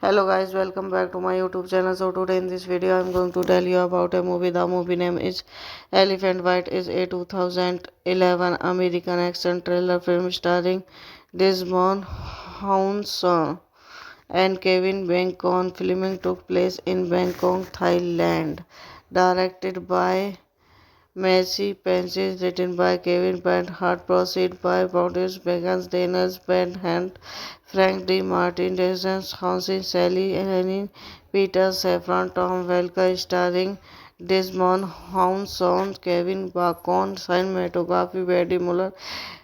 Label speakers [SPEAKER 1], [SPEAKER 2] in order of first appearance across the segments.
[SPEAKER 1] Hello guys, welcome back to my YouTube channel. So today in this video I'm going to tell you about a movie. The movie name is Elephant White. Is a 2011 American action thriller film starring Desmond Hounsou and Kevin Bacon. Filming took place in Bangkok, Thailand. Directed by Messi Pences, written by Kevin Bernhardt, proceed by produced Megan Daniels, Ben Hunt, Frank D. Martin, Jason Hansen, Sally Henning, Peter Safran, Tom Welker, starring Desmond Hounsou, Kevin Bacon, cinematography Eddie Muller,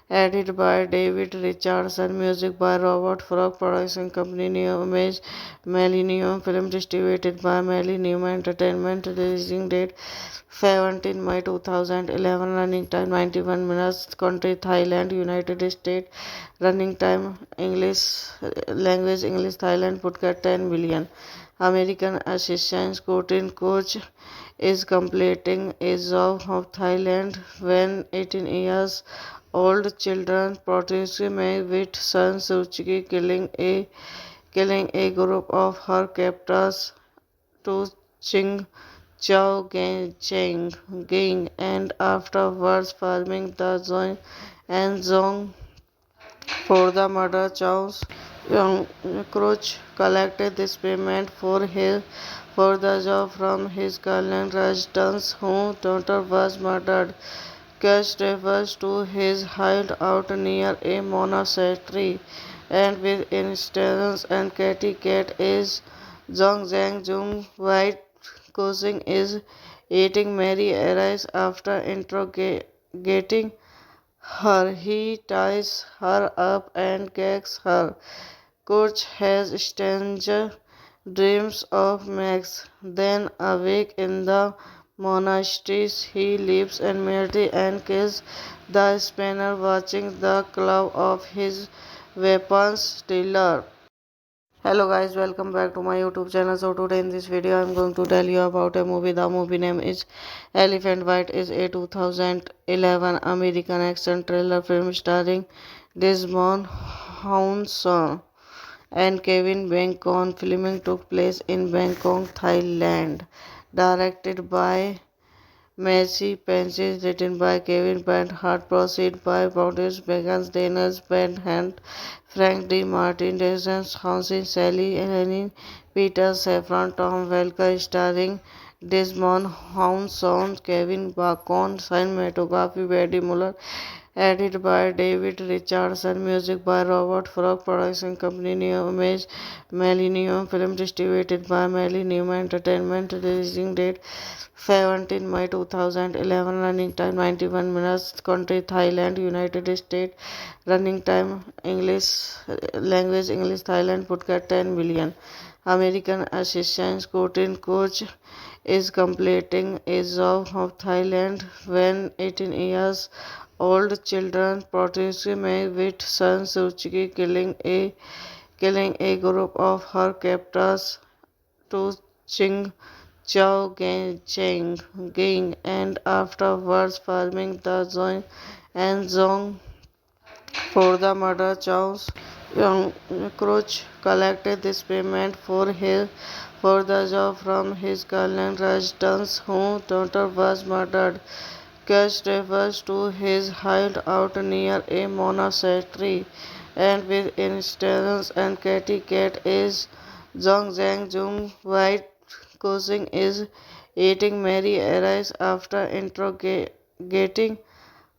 [SPEAKER 1] edited by David Richardson, music by Robert Frog, production company New Image, Millennium Film, distributed by Millennium Entertainment, releasing date 17 May 2011, running time 91 minutes, country Thailand, United States, running time English, language English, Thailand, Phuket 10 billion. American assistant Scottish coach is completing a job of Thailand when 18 years old children protest May with San Suu Kyi killing a group of her captors to Ching Chao Gang and afterwards forming the Zong and Zong for the murder. Chow's young Crouch collected this payment for the job from his Kalian residence whose daughter was murdered. Cash refers to his hideout near a monastery, and with instance and Katy Cat is Zhong Zhang Jung White cousin is eating Mary arrives after interrogating her. He ties her up and gags her. Coach has strange dreams of Max. Then awake in the monastery, he leaves and Mary and kills the spanner, watching the claw of his weapons stealer. Hello guys, welcome back to my YouTube channel. So today in this video I'm going to tell you about a movie. The movie name is Elephant White. Is a 2011 American action thriller film starring Desmond Hounsou and Kevin Bacon. Filming took place in Bangkok, Thailand. Directed by Messi Pences, written by Kevin Bernhardt, proceed by produced Megan Daniels, Ben Hunt, Frank D. Martin, Jason Hansen, Sally Henning, Peter Safran, Tom Welker, starring Desmond Hounsou, Kevin Bacon, cinematography Eddie Muller, edited by David Richardson, music by Robert Frog, production company New Image, Millennium Film, distributed by Millennium Entertainment, releasing date 17 May 2011, running time 91 minutes, country Thailand, United States, running time English, language English, Thailand, Phuket 10 billion. American assistant Scottish coach is completing age of Thailand when 18 years old children protested with San Suu Kyi killing a group of her captors to Ching Chao Cheng Ging and afterwards forming the Zong and Zong for the murder charge. Young Crouch collected this payment for the job from his Garland residence whose daughter was murdered. Cash refers to his hideout near a monastery, and with instance and Katy Cat is Zhong Zhang Jung White causing is eating Mary arrives after interrogating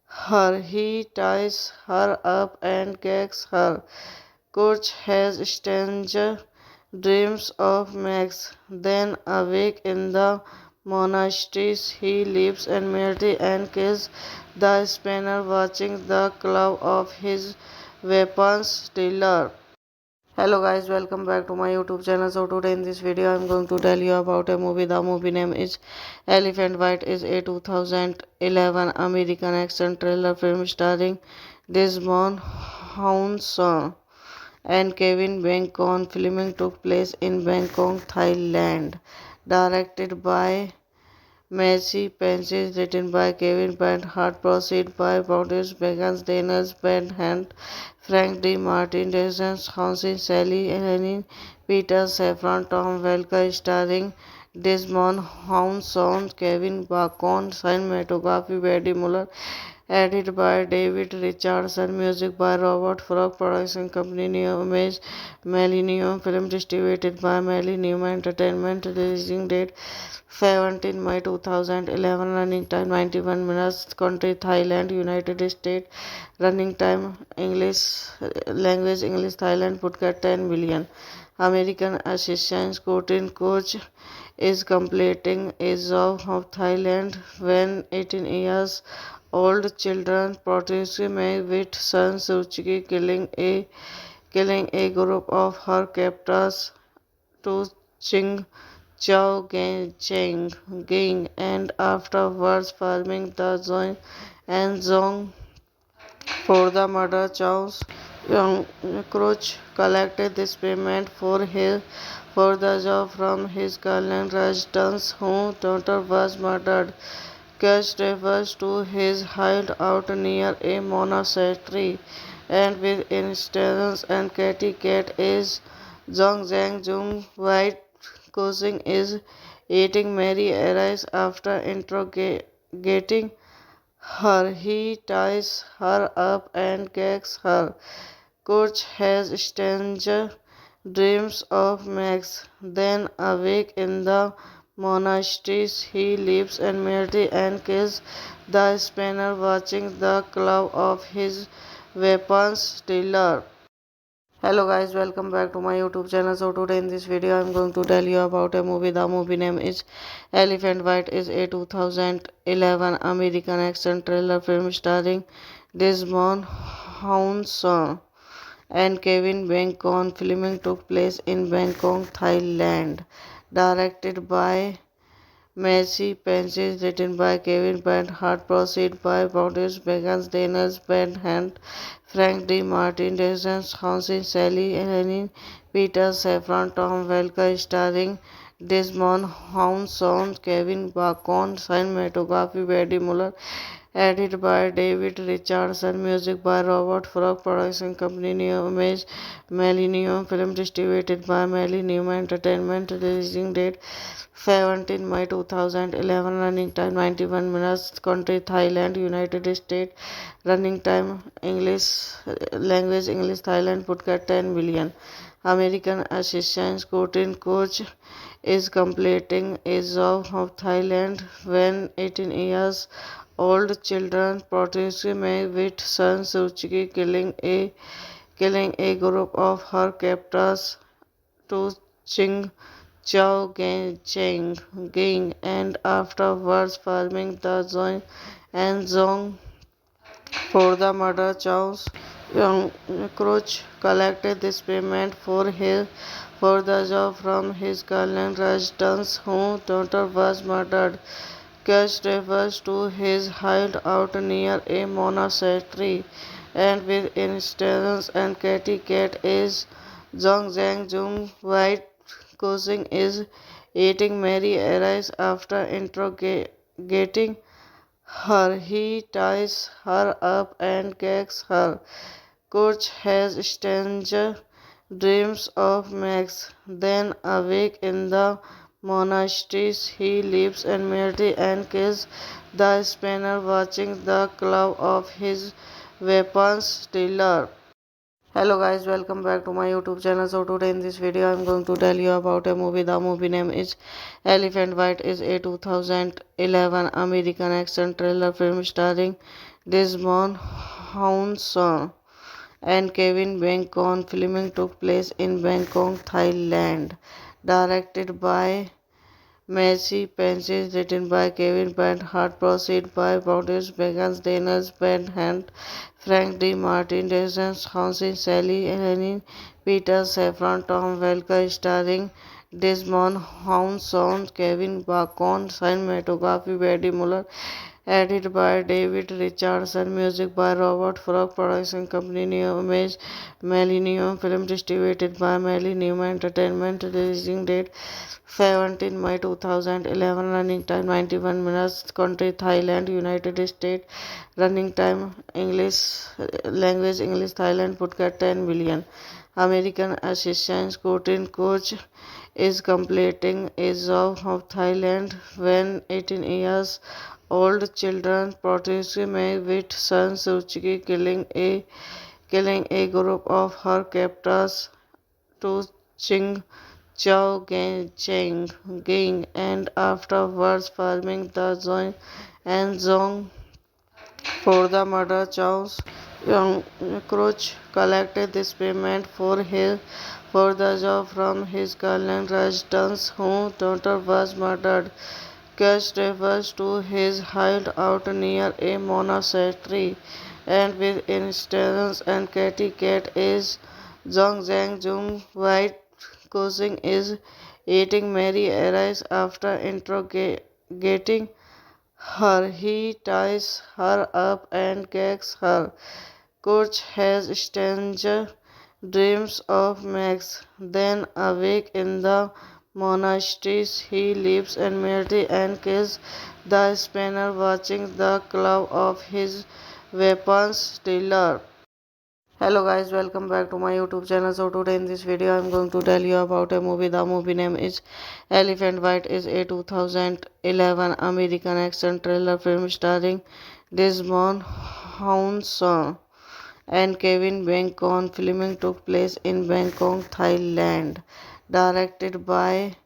[SPEAKER 1] her. He ties her up and gags her. Coach has strange dreams of Max. Then awake in the monasteries, he leaves and Mary and kills the spanner, watching the claw of his weapons dealer. Hello guys, welcome back to my YouTube channel. So today in this video I'm going to tell you about a movie. The movie name is Elephant White. Is a 2011 American action thriller film starring Desmond Hounsou and Kevin Bacon. Filming took place in Bangkok, Thailand. Directed by Messi Pences, written by Kevin Bernhardt, proceed by Boris Begans, Daniels Bernhardt, Frank D. Martin, Jason Hansen, Sally Helene, Peter Safran, Tom Welker, starring Desmond Hounsou, Kevin Bacon, cinematography by Eddie Muller, edited by David Richardson, music by Robert Frog, production company New Image, Millennium Film, distributed by Millennium Entertainment, releasing date 17 May 2011, running time 91 minutes, country Thailand, United States, running time English, language English, Thailand, Phuket 10 billion. American Assistant Coach is completing a job of Thailand when 18 years old children protested with San Suu Kyi killing a group of her captors to Ching Chao Cheng Ging and afterwards forming the Zong and Zong for the murder charge. Young Crouch collected this payment for the job from his Garland residence whose daughter was murdered. Cash refers to his hideout near a monastery, and with instance and Katy Cat is Zhong Zhang Jung White causing is eating Mary arrives after interrogating her. He ties her up and gags her. Coach has strange dreams of Max. Then awake in the monasteries, he leaves and Mary and kills the spanner, watching the claw of his weapons dealer. Hello guys, welcome back to my YouTube channel. So today in this video I'm going to tell you about a movie. The movie name is Elephant White. Is a 2011 American action thriller film starring Desmond Hounsou and Kevin Bacon. Filming took place in Bangkok, Thailand. Directed by Messi Pences, written by Kevin Bernhardt, proceed by Boris Begans, Daniels Bernhardt, Frank D. Martin, Jason Hansen, Sally Helene, Peter Safran, Tom Welker, starring Desmond Hounsou, Kevin Bacon, cinematography by Eddie Muller, edited by David Richardson, music by Robert Frog, production company New Image, Millennium Film, distributed by Millennium Entertainment, releasing date 17 May 2011, running time 91 minutes, country Thailand, United States, running time English, language English, Thailand, Phuket 10 billion. American Assistant Coach is completing a job of Thailand when 18 years old children protested with San Suu Kyi killing a group of her captors to Ching Chao Cheng Ging and afterwards forming the Zong and Zong for the murder charge. Young Crouch collected this payment for the job from his girlfriend Rajdan's whose daughter was murdered. Cash refers to his hideout near a monastery, and with instance and Katy Cat is Zhong Zhang Jung White causing is eating Mary arrives after interrogating her. He ties her up and gags her. Coach has strange dreams of Max. Then, awake in the monasteries, he leaves and Mary and kills the spanner, watching the claw of his weapons dealer. Hello guys, welcome back to my YouTube channel. So today in this video I'm going to tell you about a movie. The movie name is Elephant White is a 2011 American action thriller film starring Desmond Hounsou and Kevin Bacon. Filming took place in Bangkok, Thailand. Directed by Messi Pences, written by Kevin Hart, proceed by Boris Begans, Daniels Hand, Frank D. Martin, Jason Hansen, Sally Helene, Peter Safran, Tom Welker, starring Desmond Hounsou, Kevin Bacon, cinematography Eddie Muller, edited by David Richardson, music by Robert Frog, production company New Image, Millennium Film, distributed by Millennium Entertainment, releasing date 17 May 2011, running time 91 minutes, country Thailand, United States, running time English, language English, Thailand, Phuket 10 billion. American assistant coach is completing a job of Thailand when 18 years old children protest May with son Suzuki killing a group of her captors to Ching Chao Cheng Ging and afterwards farming the Zhong and Zhong for the murder charge. Young Crouch collected this payment for the job from his girlfriend Rajdan's whose daughter was murdered. Cash refers to his hideout near a monastery, and with instance and Katy Cat is Zhong Zhang Jung White causing is eating Mary arrives after interrogating her. He ties her up and gags her. Coach has strange dreams of Max. Then, awake in the monasteries, he leaves and Mary and kills the spanner, watching the claw of his weapons dealer. Hello guys, welcome back to my YouTube channel. So today in this video I'm going to tell you about a movie. The movie name is Elephant White is a 2011 American action thriller film starring Desmond Hounsou and Kevin Bacon. Filming took place in Bangkok, Thailand. Directed by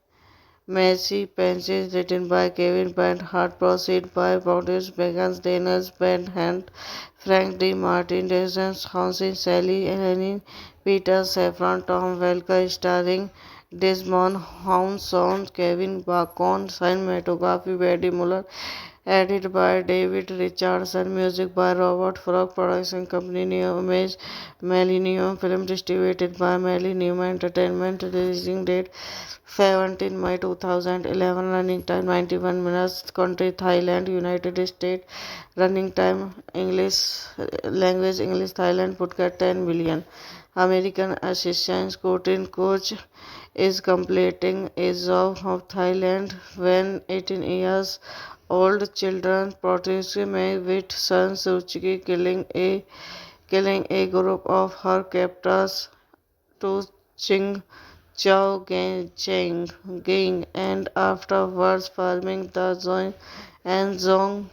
[SPEAKER 1] Messi Pences, written by Kevin Hart, proceed by Boris Begans, Daniels Hand, Frank D. Martin, Jason Hansen, Sally Helene, Peter Safran, Tom Welker, starring Desmond Hounsou, Kevin Bacon, cinematography Eddie Muller, edited by David Richardson, music by Robert Frog, production company New Image, Millennium Film, distributed by Millennium Entertainment, releasing date 17 May 2011, running time 91 minutes, country Thailand, United States, running time English, language English, Thailand, Phuket 10 billion. American assistant coach is completing a job of Thailand when 18 years old children protest May with son Suzuki killing a group of her captors to Ching Chao Cheng Ging and afterwards farming the Zhong and Zhong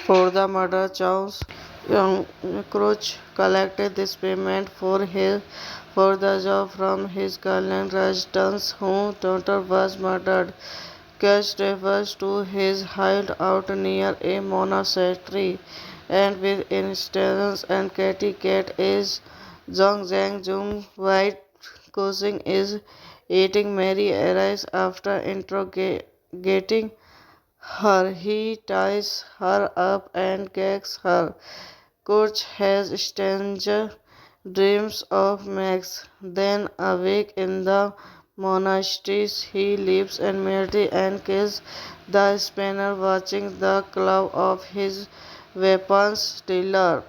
[SPEAKER 1] for the murder charge. Young Crouch collected this payment for the job from his girlfriend Rajdan's whose daughter was murdered. Cash refers to his hideout near a monastery, and with instance and Katy Cat is Zhong Zhang Jung White causing is eating Mary arrives after interrogating her. He ties her up and gags her. Coach has strange dreams of Max. Then awake in the monasteries, he leaves and Mary and kills the spanner, watching the claw of his weapons stealer.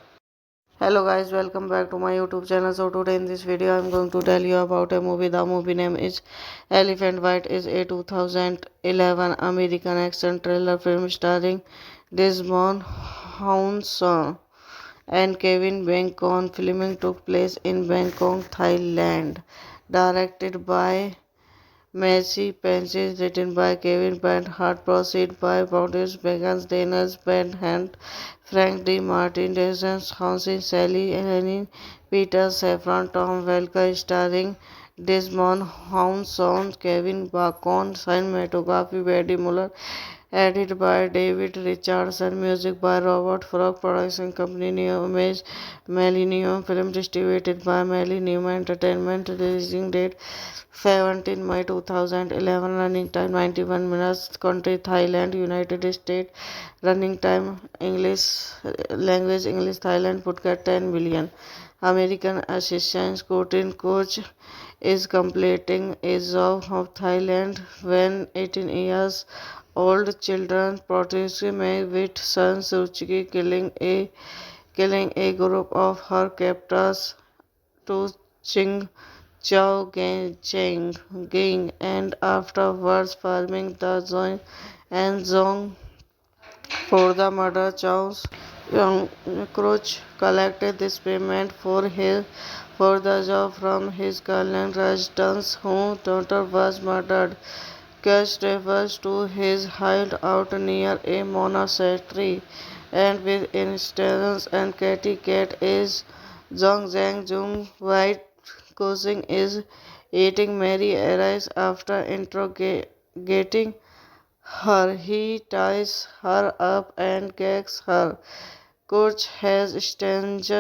[SPEAKER 1] Hello guys, welcome back to my YouTube channel. So today in this video I'm going to tell you about a movie. The movie name is Elephant White. Is a 2011 American action thriller film starring Desmond Hounsou and Kevin Bacon. Filming took place in Bangkok, Thailand. Directed by Messi Pences, written by Kevin Bernhardt, proceed by Boris Begans, Daniels Bernhardt, Frank D. Martin, Jason Hansen, Sally Helene, Peter Safran, Tom Welker, starring Desmond Hounsou, Kevin Bacon, cinematography Eddie Muller, edited by David Richardson, music by Robert Frog, production company New Image, Millennium Film, distributed by Millennium Entertainment, releasing date 17 May 2011, running time 91 minutes, country Thailand, United States, running time English, language English, Thailand, Phuket 10 billion. American assistant scouting coach is completing a job of Thailand when 18 years old children protest May with San Suu Kyi killing a group of her captors to Ching Chao Cheng Ging and afterwards farming the Zong and Zong for the murder. Chow's young Crouch collected this payment for the job from his girlfriend Rajdans, whose daughter was murdered. Cash refers to his hideout near a monastery, and with instance and Katy Cat is Zhong Zhang Jung White causing is eating Mary arrives after interrogating her. He ties her up and gags her. Coach has strange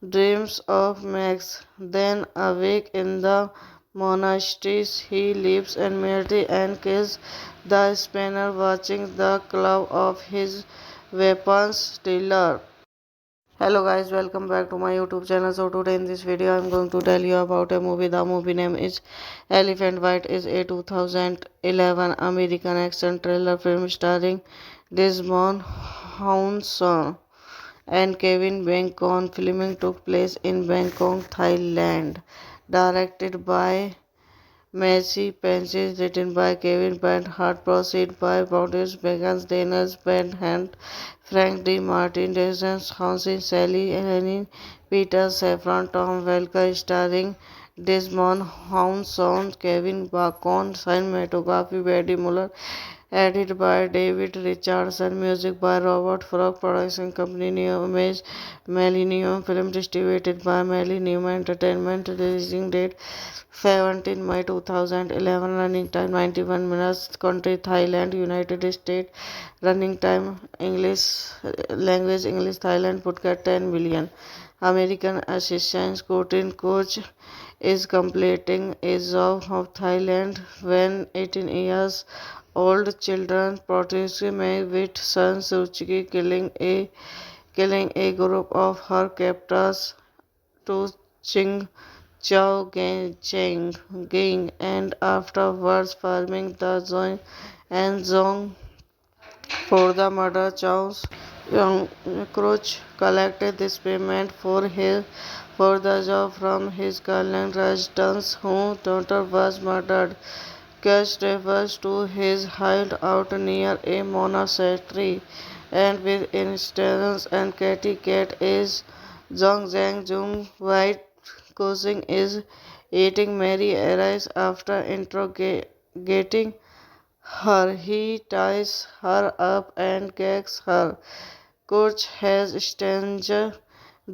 [SPEAKER 1] dreams of Max. Then awake in the monasteries, he leaves and Mary and kills the spanner, watching the claw of his weapons stealer. Hello guys, welcome back to my YouTube channel. So today in this video I'm going to tell you about a movie. The movie name is Elephant White. Is a 2011 American action thriller film starring Desmond Hounsou and Kevin Bacon. Filming took place in Bangkok, Thailand. Directed by Messi Pences, written by Kevin Bernhardt, proceed by Boris Begans, Daniels Bernhardt, Frank D. Martin, Jason Hansen, Sally Helene, Peter Safran, Tom Welker, starring Desmond Hounsou, Kevin Bacon, cinematography Eddie Muller, edited by David Richardson, music by Robert Frog, production company New Image, Millennium Film, distributed by Millennium Entertainment, releasing date 17 May 2011, running time 91 minutes, country Thailand, United States, running time English, language English, Thailand, Phuket 10 billion. American assistant scouting coach is completing a job of Thailand when 18 years old children protest May with San Suu Kyi killing a group of her captors to Ching Chao Cheng Ging and afterwards farming the Zong and Zong for the murder. Chow's young Crouch collected this payment for the job from his girlfriend Rajdans, whose daughter was murdered. Cash refers to his hideout near a monastery, and with instance and Katy Cat is Zhong Zhang Jung White causing is eating Mary arrives after interrogating her. He ties her up and gags her. Coach has strange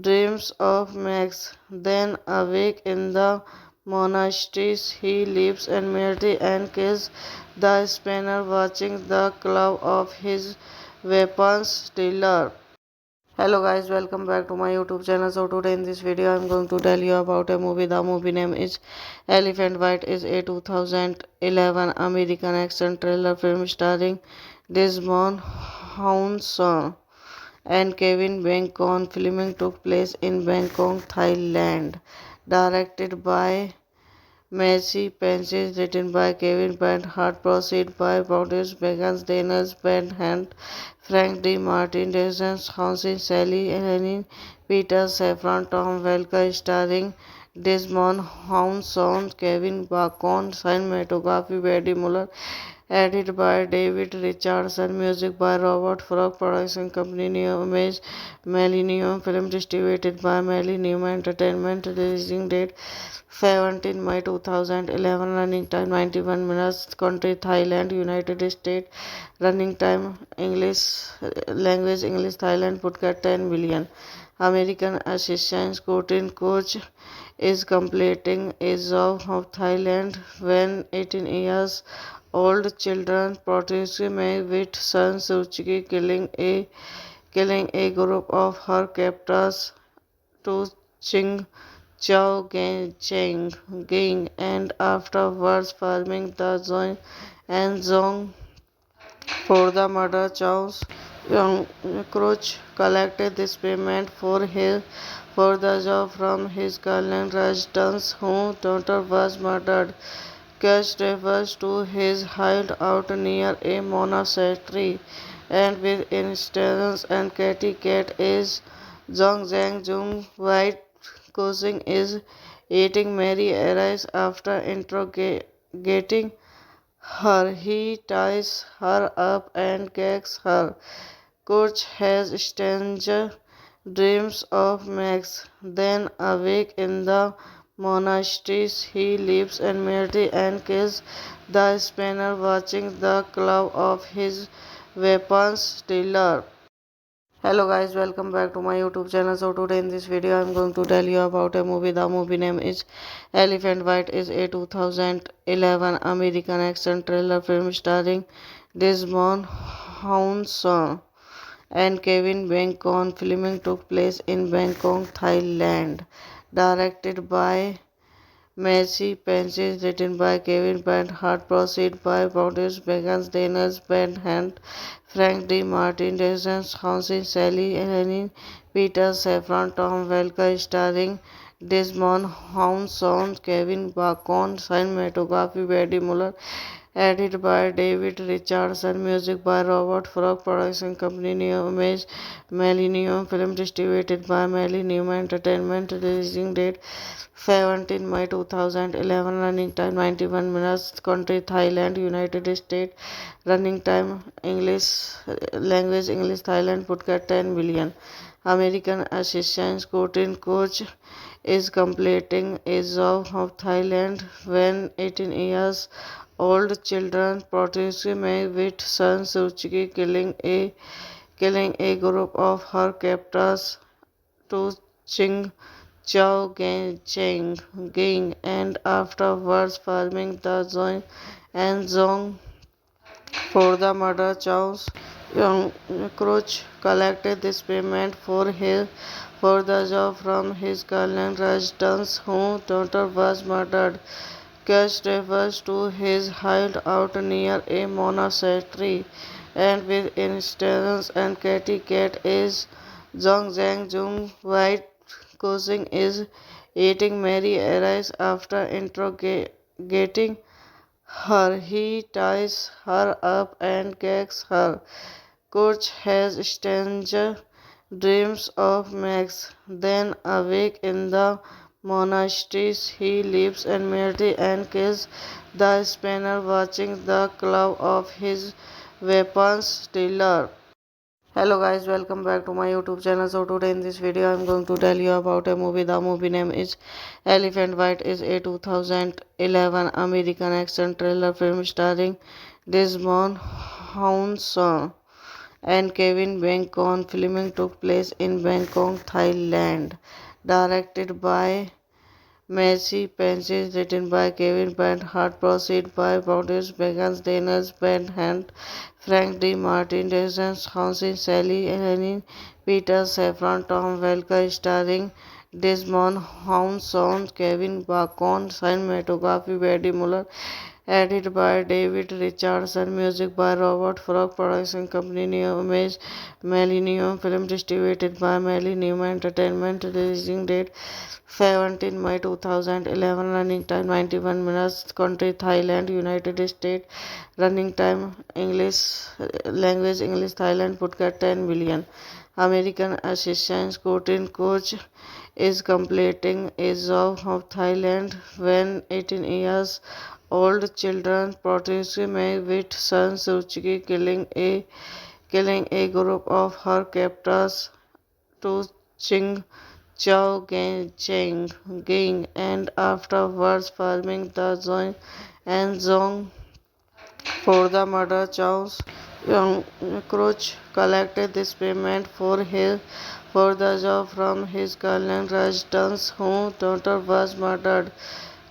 [SPEAKER 1] dreams of Max. Then awake in the monasteries, he leaves and Mary and kills the spanner, watching the claw of his weapons stealer. Hello guys, welcome back to my YouTube channel. So today in this video I'm going to tell you about a movie. The movie name is Elephant White. Is a 2011 American action thriller film starring Desmond Hounsou and Kevin Bacon. Filming took place in Bangkok, Thailand. Directed by Messi Pences, written by Kevin Bernhardt, proceed by Boris Begans, Daniels Bernhardt, Frank D. Martin, Jason Hansen, Sally Helene, Peter Safran, Tom Welker, starring Desmond Hounson, Kevin Bacon, cinematography Eddie Muller, edited by David Richardson, music by Robert Frog, production company New Image, Millennium Film, distributed by Millennium Entertainment, releasing date 17 May 2011, running time 91 minutes, country Thailand, United States, running time English, language English, Thailand, Phuket 10 billion. American assistant Scottish coach is completing a job of Thailand when 18 years old children protest May with San Suu Kyi killing a group of her captors to Ching Chao Cheng Ging and afterwards farming the Zong and Zong for the murder. Chow's young Crouch collected this payment for the job from his Thailand residence whose daughter was murdered. Cash refers to his hideout near a monastery, and with instance and Katy Cat is Zhong Zhang Jung White causing is eating Mary arrives after interrogating her. He ties her up and gags her. Coach has strange dreams of Max. Then awake in the monastery, he leaves and Mary and kills the spanner, watching the claw of his weapons stealer. Hello guys, welcome back to my YouTube channel. So today in this video I'm going to tell you about a movie. The movie name is Elephant White. Is a 2011 American action thriller film starring Desmond Hounson and Kevin Bacon. Filming took place in Bangkok, Thailand. Directed by Messi Pences, written by Kevin Bernhardt, proceed by Boris Begans, Daniels Bernhardt, Frank D. Martin, Jason Hansen, Sally Helene, Peter Safran, Tom Welker, starring Desmond Hounson, Kevin Bacon, cinematography Eddie Muller, edited by David Richardson, music by Robert Frog, production company New Image, Millennium Film, distributed by Millennium Entertainment, releasing date 17 May 2011, running time 91 minutes, country Thailand, United States, running time English, language English, Thailand, Phuket 10 billion. American assistant Scottish coach is completing a job of Thailand when 18 years old children protest May with San Suu Kyi killing a group of her captors to Ching Chao Cheng Ging and afterwards farming the Zong and Zong for the murder. Chow's young Crouch collected this payment for the job from his Thailand residence whose daughter was murdered. Cash refers to his hideout near a monastery, and with instance and Katy Cat is Zhong Zhang Jung White causing is eating Mary arrives after interrogating her. He ties her up and gags her. Coach has strange dreams of Max. Then awake in the monastery, he leaves and Mary and kills the spanner, watching the claw of his weapons stealer. Hello guys, welcome back to my YouTube channel. So today in this video I'm going to tell you about a movie. The movie name is Elephant White. Is a 2011 American action thriller film starring Desmond Hounson and Kevin Bacon. Filming took place in Bangkok, Thailand. Directed by Messi Pences, written by Kevin Bernhardt, proceed by Boris Begans, Daniels Bernhardt, Frank D. Martin, Jason Hansen, Sally Helene, Peter Safran, Tom Welker, starring Desmond Hounson, Kevin Bacon, cinematography Eddie Muller, edited by David Richardson, music by Robert Frog, production company New Image, Millennium Film, distributed by Millennium Entertainment, releasing date 17 May 2011, running time 91 minutes, country Thailand, United States, running time English, language English, Thailand, Phuket 10 billion. American assistant Courtney Coach is completing a job of Thailand when 18 years old children protest May with son Suzuki killing a group of her captors to Ching Chao Cheng Ging and afterwards farming the Zong and Zong for the murder charge. Young Crouch collected this payment for the job from his Kalian residence whose daughter was murdered.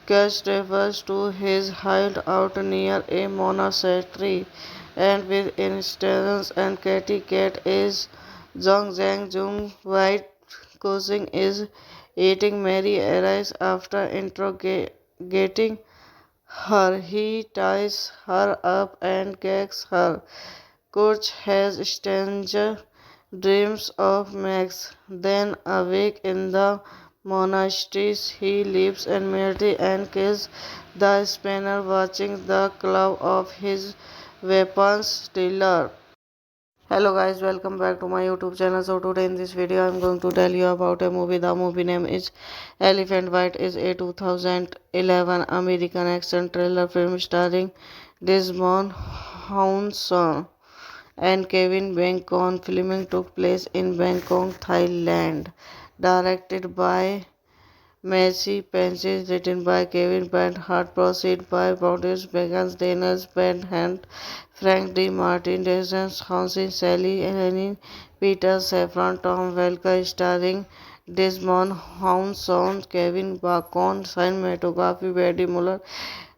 [SPEAKER 1] Cash refers to his hideout near a monastery, and with instance and Katy Cat is Zhong Zhang Jung White cousin is eating Mary arrives after interrogating her. He ties her up and gags her. Kurt has strange dreams of Max. Then, awake in the monastery, he leaves and Mary and kills the spanner, watching the claw of his weapons dealer. Hello guys, welcome back to my YouTube channel. So today in this video I'm going to tell you about a movie. The movie name is Elephant White. Is a 2011 American action thriller film starring Desmond Hounsou and Kevin Bacon. Filming took place in Bangkok, Thailand. Directed by Messi Pences, written by Kevin Bernhardt, proceed by Boris Begans, Daniels Bernhardt, Frank D. Martin, Jason Hansen, Sally Helene, Peter Safran, Tom Welker, starring Desmond Hounsou, Kevin Bacon, cinematography by Eddie Muller,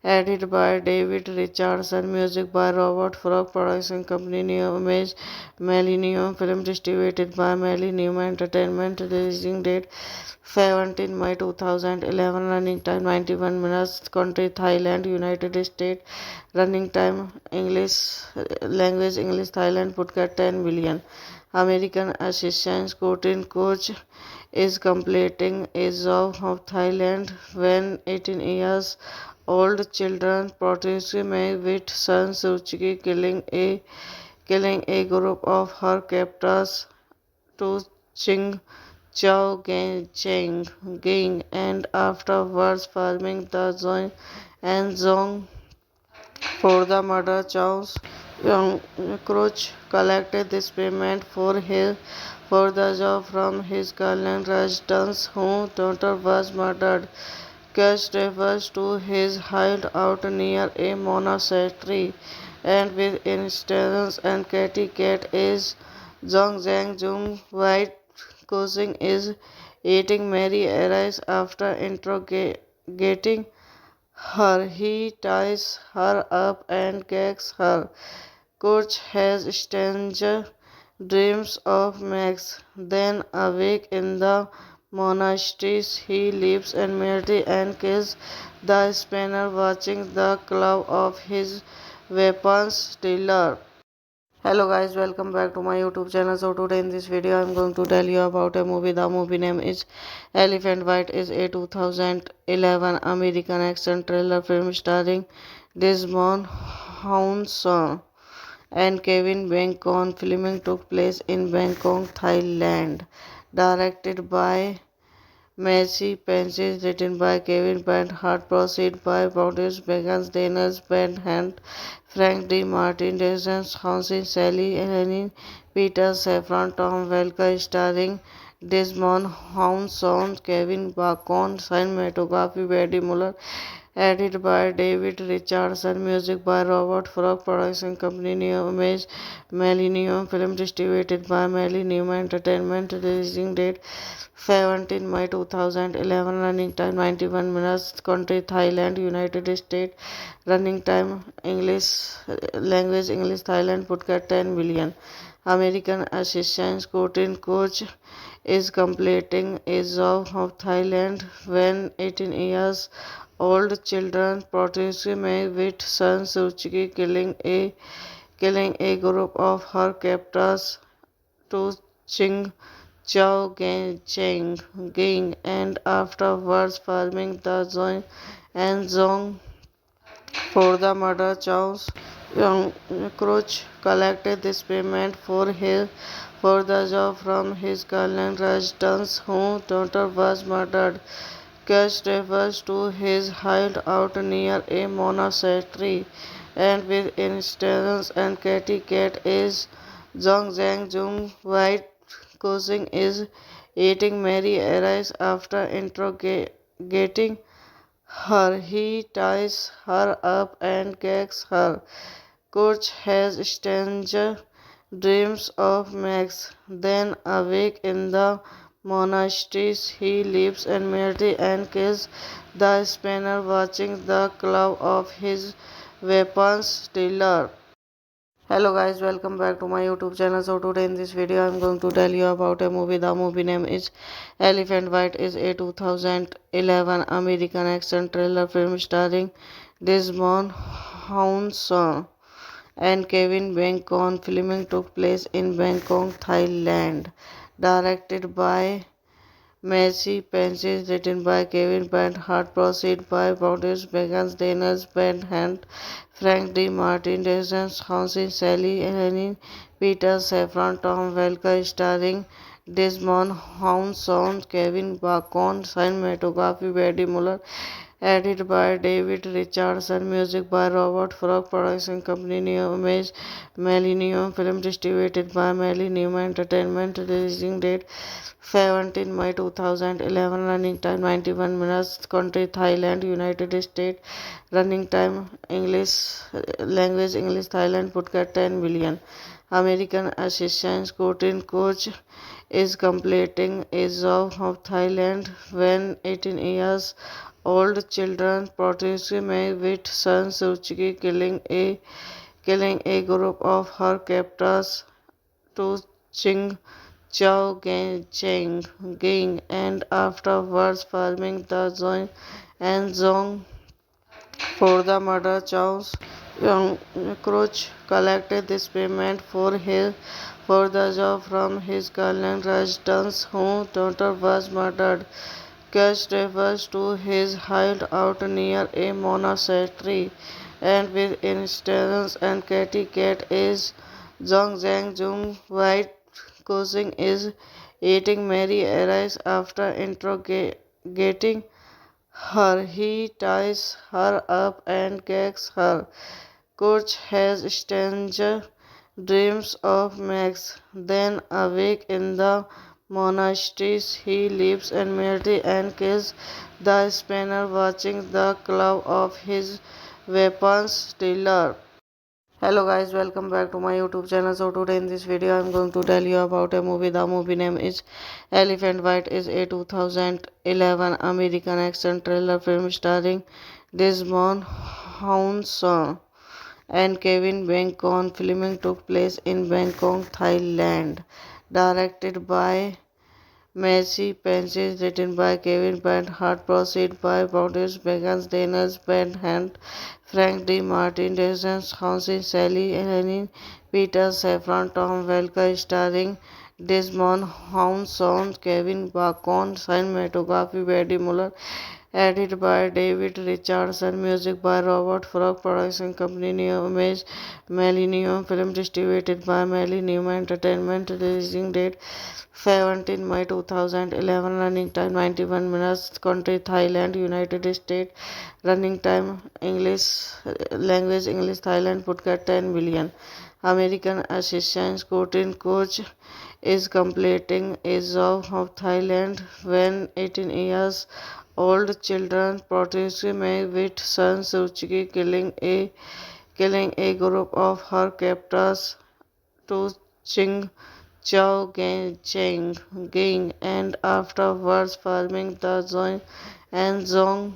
[SPEAKER 1] edited by David Richardson, music by Robert Frog, production company New Image, Millennium Film, distributed by Millennium Entertainment, releasing date 17 May 2011, running time 91 minutes, country Thailand, United States, running time English, language English, Thailand, Phuket 10 billion. American assistant Courtney Coach is completing a job of Thailand when 18 years old children protest May with son Suzuki killing a group of her captors to Ching Chao Cheng Ging and afterwards farming the Zong and Zong for the murder charge. Young Crouch collected this payment for the job from his Kalian residence whose daughter was murdered. Cash refers to his hideout near a monastery, and with instance and Katy Cat is Zhong Zhang Jung White cousin is eating Mary arrives after interrogating her. He ties her up and gags her. Kurt has strange dreams of Max. Then, awake in the monastery, he leaves and Mary and kills the spanner, watching the claw of his weapons dealer. Hello guys, welcome back to my YouTube channel. So today in this video I'm going to tell you about a movie. The movie name is Elephant White. Is a 2011 American action thriller film starring Desmond Hounsou and Kevin Bacon. Filming took place in Bangkok, Thailand. Directed by Messi Pences, written by Kevin Bernhardt, proceed by Boris Begans, Daniels Bernhardt, Frank D. Martin, Jason Hansen, Sally Helene, Peter Safran, Tom Welker, starring Desmond Hounsou, Kevin Bacon, cinematography by Eddie Muller, edited by David Richardson, music by Robert Frog, production company New Image, Millennium Film, distributed by Millennium Entertainment, releasing date 17 May 2011, running time 91 minutes, country Thailand, United States, running time English, language English, Thailand, Phuket 10 billion. American assistant Courtney Coach is completing a job of Thailand when 18 years old children protege with son Suzuki killing a group of her captors to Ching Chao Cheng Ging and afterwards farming the Zhong and Zhong for the murder charge. Young Crouch collected this payment for the job from his Garland residence whose daughter was murdered. Cash refers to his hideout near a monastery, and with instance and Katy Cat is Zhong Zhang Jung White cousin is eating Mary arrives after interrogating her. He ties her up and gags her. Kurt has strange dreams of Max. Then, awake in the monastery, he leaves and Mary and kills the spanner, watching the claw of his weapons dealer. Hello guys, welcome back to my YouTube channel. So today in this video I'm going to tell you about a movie. The movie name is Elephant White. Is a 2011 American action thriller film starring Desmond Hounsou and Kevin Bacon. Filming took place in Bangkok, Thailand. Directed by Messi Pences, written by Kevin Bernhardt, proceed by Boris Begans, Daniels Bernhardt, Frank D. Martin, Jason Hansen, Sally Helene, Peter Safran, Tom Welker, starring Desmond Hounsou, Kevin Bacon, cinematography Eddie Muller, edited by David Richardson, music by Robert Frog, production company New Image, Millennium Film, distributed by Millennium Entertainment, releasing date 17 May 2011, running time 91 minutes, country Thailand, United States, running time English, language English, Thailand, Phuket 10 billion. American assistant Courtney Coach is completing a job of Thailand when 18 years old children protege with son Suzuki killing a group of her captors to Ching Chao Cheng Ging and afterwards farming the Zhong and Zhong for the murder charge. Young Crouch collected this payment for the job from his Garland residence whose daughter was murdered. Cash refers to his hideout near a monastery, and with instance and Katy Cat is Zhong Zhang Jung White cousin is eating Mary arrives after interrogating her. He ties her up and gags her. Kurt has strange dreams of Max. Then, awake in the monastery, he leaves and Mary and kills the spanner, watching the claw of his weapons dealer. Hello guys, welcome back to my YouTube channel. So today in this video I'm going to tell you about a movie. The movie name is Elephant White. Is a 2011 American action thriller film starring Desmond Hounsou and Kevin Bacon. Filming took place in Bangkok, Thailand. Directed by Messi Pences, written by Kevin Bernhardt, proceed by Boris Begans, Daniels Bernhardt, Frank D. Martin, Jason Hansen, Sally Helene, Peter Safran, Tom Welker, starring Desmond Hounsou, Kevin Bacon, cinematography Eddie Muller, edited by David Richardson, music by Robert Frog, production company New Image, Millennium Film, distributed by Millennium Entertainment, releasing date 17 May 2011, running time 91 minutes, country Thailand, United States, running time English, language English, Thailand, Phuket 10 billion. American assistant Courtney Coach is completing a job of Thailand when 18 years old children protege with son Suzuki killing a group of her captors to Ching Chao Cheng Ging and afterwards farming the Zhong and Zhong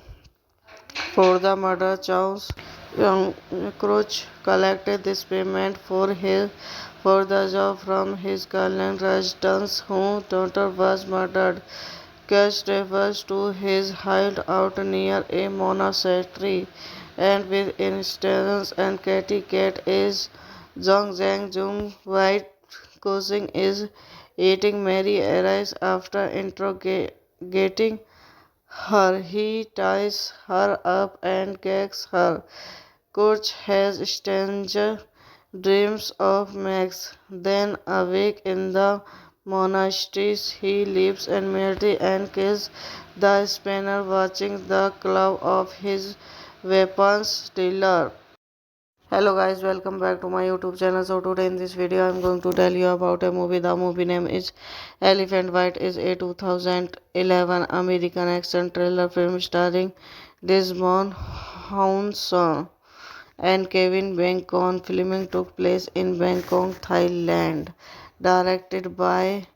[SPEAKER 1] for the murder charge. Young Crouch collected this payment for the job from his Garland residence whose daughter was murdered. Cash refers to his hideout near a monastery, and with instance and Katy Cat is Zhong Zhang Jung White Kuxing is eating Mary arrives after interrogating her. He ties her up and gags her. Coach has strange dreams of Max. Then awake in the monasteries, he leaves and Mary and kills the spanner, watching the claw of his weapons dealer. Hello guys, welcome back to my YouTube channel. So today in this video I am going to tell you about a movie. The movie name is Elephant White. Is a 2011 American action thriller film starring Desmond Hounsou and Kevin Bacon. Filming took place in Bangkok, Thailand. Directed by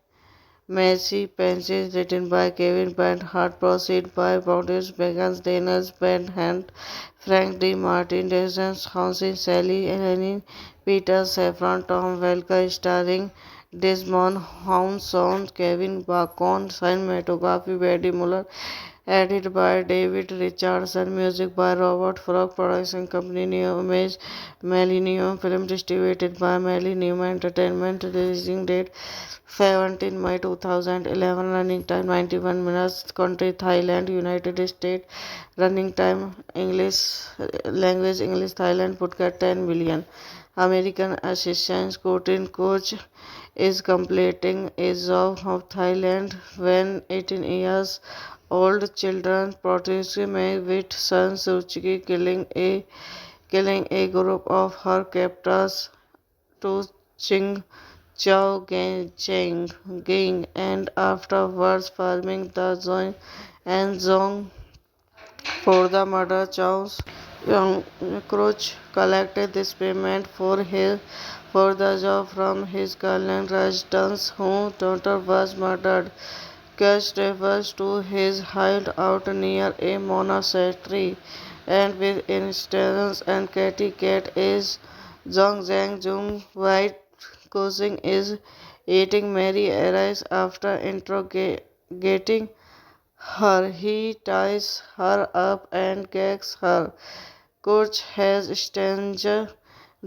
[SPEAKER 1] Messi Pences, written by Kevin Bernhardt, proceed by Boris Begans, Daniels Bernhardt, Frank D. Martin, Jason Hansen, Sally Helene, Peter Safran, Tom Welker, starring Desmond Hounsou, Kevin Bacon, cinematography by Eddie Muller, edited by David Richardson, music by Robert Frog, production company New Image, Millennium Film, distributed by Millennium Entertainment, releasing date 17 May 2011, running time 91 minutes, country Thailand, United States, running time English, language English, Thailand, podcast 10 million. American assistant Courtney Coach is completing a job of Thailand when 18 years old children protest May with San Suu killing a group of her captors to Ching Chao Cheng Ging and afterwards farming the Zong and Zong for the murder charge. Young Crouch collected this payment for the job from his girlfriend residence whose daughter was murdered. Cash refers to his hideout near a monastery, and with instance and Katy Cat is Zhong Zhang Jung White Kuxing is eating Mary arrives after interrogating her. He ties her up and gags her. Coach has strange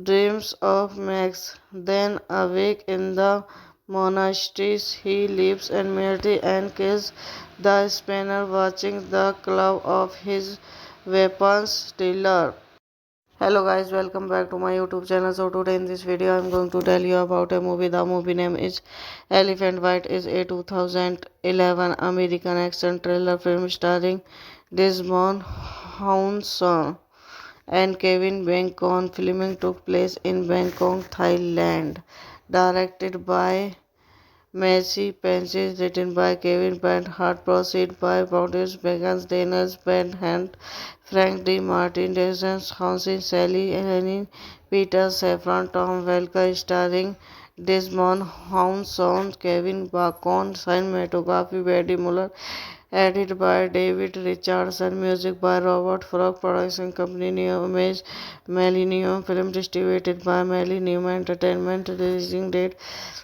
[SPEAKER 1] dreams of Max. Then awake in the monasteries, he leaves and Mary and kills the spanner, watching the claw of his weapons dealer. Hello guys, welcome back to my YouTube channel. So today in this video I am going to tell you about a movie. The movie name is Elephant White. Is a 2011 American action thriller film starring Desmond Hounsou and Kevin Bacon. Filming took place in Bangkok, Thailand. Directed by Messi Pences, written by Kevin Bernhardt, proceed by Boris Begans, Daniels Bernhardt, Frank D. Martin, Jason Hansen, Sally Helene, Peter Safran, Tom Welker, starring Desmond Hounsou, Kevin Bacon, cinematography by Eddie Muller, edited by David Richardson, music by Robert Frog, production company New Image, Millennium Film, distributed by Millennium Entertainment, releasing date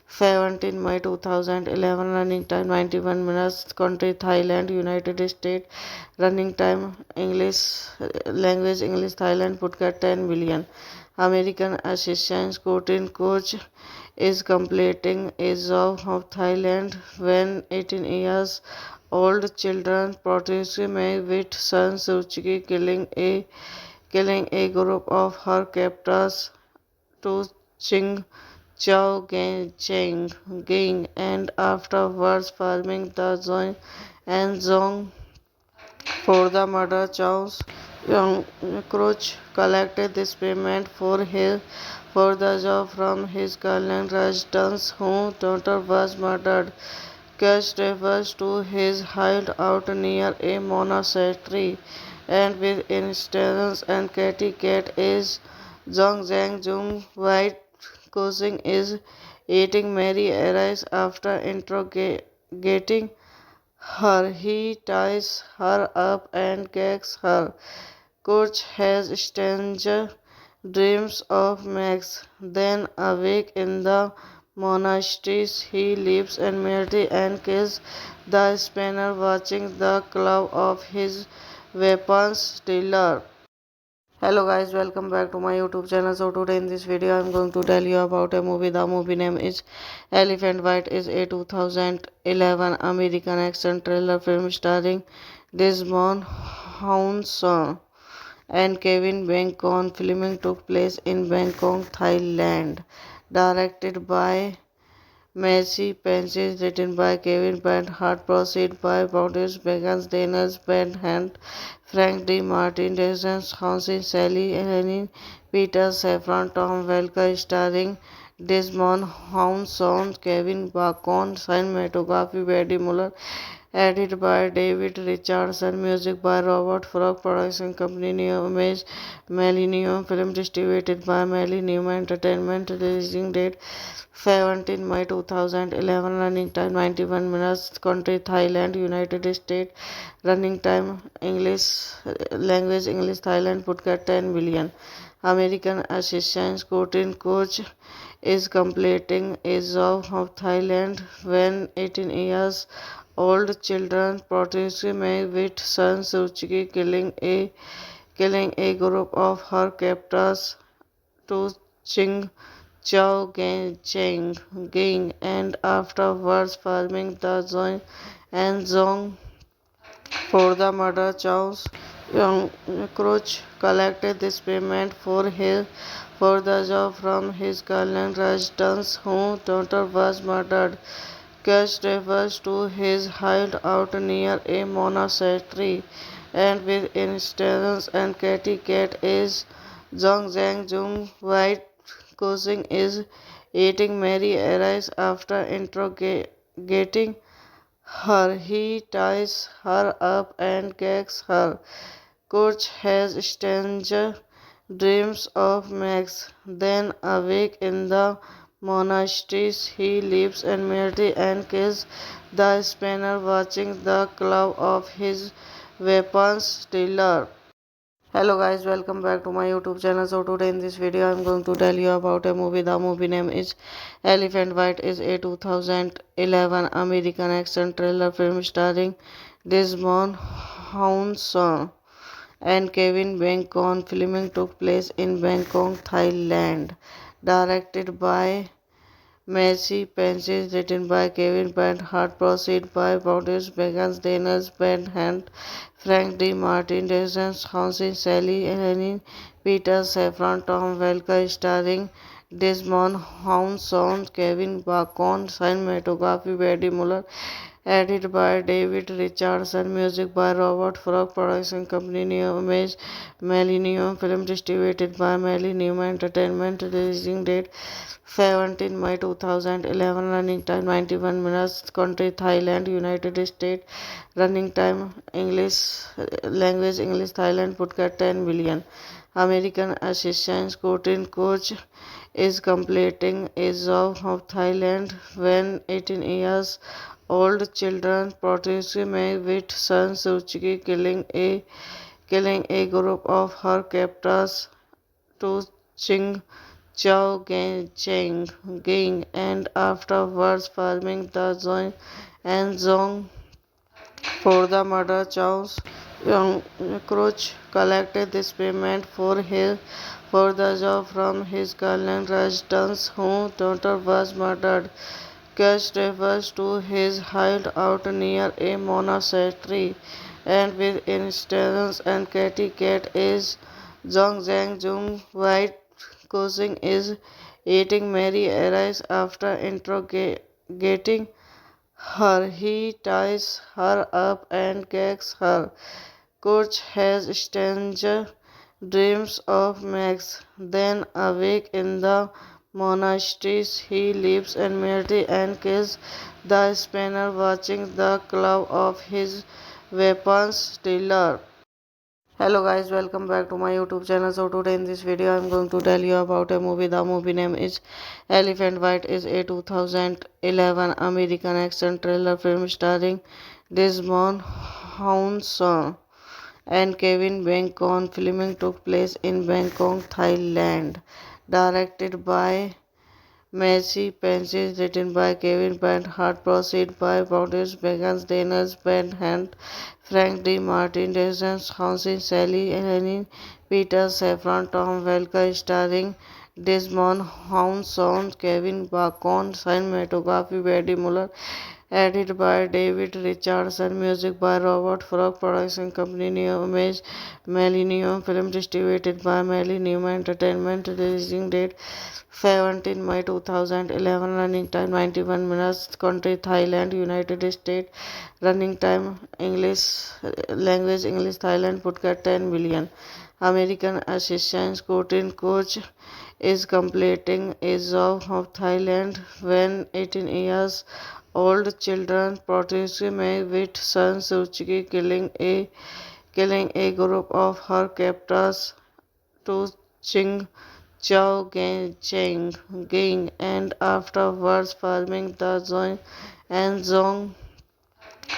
[SPEAKER 1] 17 May 2011, running time 91 minutes, country Thailand, United States, running time English, language English, Thailand, podcast 10 million. American assistant Courtney Coach is completing a job of Thailand when 18 years old children protest May with San Suu killing a group of her captors to Ching Chao Cheng Ging and afterwards farming the Zong and Zong for the murder charge. Young Crouch collected this payment for the job from his girlfriend residence whose daughter was murdered. Cash refers to his hideout near a monastery, and with instance and Katy Cat is Zhong Zhang Jung White Kuxing is eating Mary arrives after interrogating her. He ties her up and gags her. Coach has strange dreams of Max. Then awake in the monasteries he lives and marries and kills the Spaniard, watching the club of his weapons dealer. Hello guys, welcome back to my YouTube channel. So today in this video I'm going to tell you about a movie. The movie name is Elephant White. Is a 2011 American action thriller film starring Desmond Hounsou and Kevin Bacon. Filming took place in Bangkok, Thailand. Directed by Messi Pences, written by Kevin Hart, proceed by Bounties Begans, Daniels Hand, Frank D. Martin, Jason Hansen, Sally Helene, Peter Safran, Tom Welker, starring Desmond Hounsou, Kevin Bacon, cinematography by Eddie Muller, edited by David Richardson, music by Robert Frog, production company Neo Image, Millennium Film, distributed by Millennium Entertainment, releasing date 17 May 2011, running time 91 minutes, country Thailand, United States, running time English, language English, Thailand, Phuket 10 billion. American assistant coaching coach is completing a job of Thailand when 18 years old children protest May with San Suu Kyi killing a group of her captors to Ching Chao Cheng Ging and afterwards farming the Zong and Zong for the murder. Chow's young Crouch collected this payment for the job from his Thailand residence whose daughter was murdered. Cash refers to his hideout near a monastery, and with instance and Katy Cat is Zhong Zhang Jung White causing is eating Mary arrives after interrogating her. He ties her up and gags her. Coach has strange dreams of Max. Then awake in the monasteries he lives and marries and kills the Spaniard, watching the club of his weapons dealer. Hello guys, welcome back to my YouTube channel. So today in this video I'm going to tell you about a movie. The movie name is Elephant White. Is a 2011 American action thriller film starring Desmond Hounsou and Kevin Bacon. Filming took place in Bangkok, Thailand. Directed by Messi Pences, written by Kevin Hart, proceed by Bounties Begans, Daniels Hand, Frank D. Martin, Jason Hansen, Sally Helene, Peter Safran, Tom Welker, starring Desmond Hounsou, Kevin Bacon, cinematography by Eddie Muller, edited by David Richardson, music by Robert Frog, production company Neo Image, Millennium Film, distributed by Millennium Entertainment, releasing date 17 May 2011, running time 91 minutes, country Thailand, United States, running time English, language English, Thailand, Phuket 10 billion. American assistant coaching coach is completing a job of Thailand when 18 years old children protest May with San Suu Kyi killing a group of her captors to Ching Chao Cheng Ging and afterwards farming the Zong and Zong for the murder. Chow's young Crouch collected this payment for the job from his Thailand residence whose daughter was murdered. Cash refers to his hideout near a monastery, and with instance and Katy Cat is Zhong Zhang Jung White causing is eating Mary arrives after interrogating her. He ties her up and gags her. Coach has strange dreams of Max. Then awake in the monasteries he lives and marries and kills the Spaniard, watching the club of his weapons dealer. Hello guys, welcome back to my YouTube channel. So today in this video I'm going to tell you about a movie. The movie name is Elephant White. Is a 2011 American action thriller film starring Desmond Hounsou and Kevin Bacon. Filming took place in Bangkok, Thailand. Directed by Messy Pencils, written by Kevin Bernhardt, proceed by Boundaries, Begans, Daniels, Ben Hand, Frank D. Martin, Desmond, Hansen, Sally, Helen, Peter Safran, Tom Welker, starring Desmond Hounson, Kevin Bacon, cinematography by Eddie Muller, edited by David Richardson, music by Robert Frog, production company New Image, Millennium Film, distributed by Millennium Entertainment, releasing date 17 May 2011, running time 91 minutes, country Thailand, United States, running time English, language English, Thailand, Phuket 10 million. American assistant scouting coach is completing a job of Thailand when 18 years old children protested with San Suu Kyi killing a group of her captors to Ching Chao Cheng Ging and afterwards farming the Zong and Zong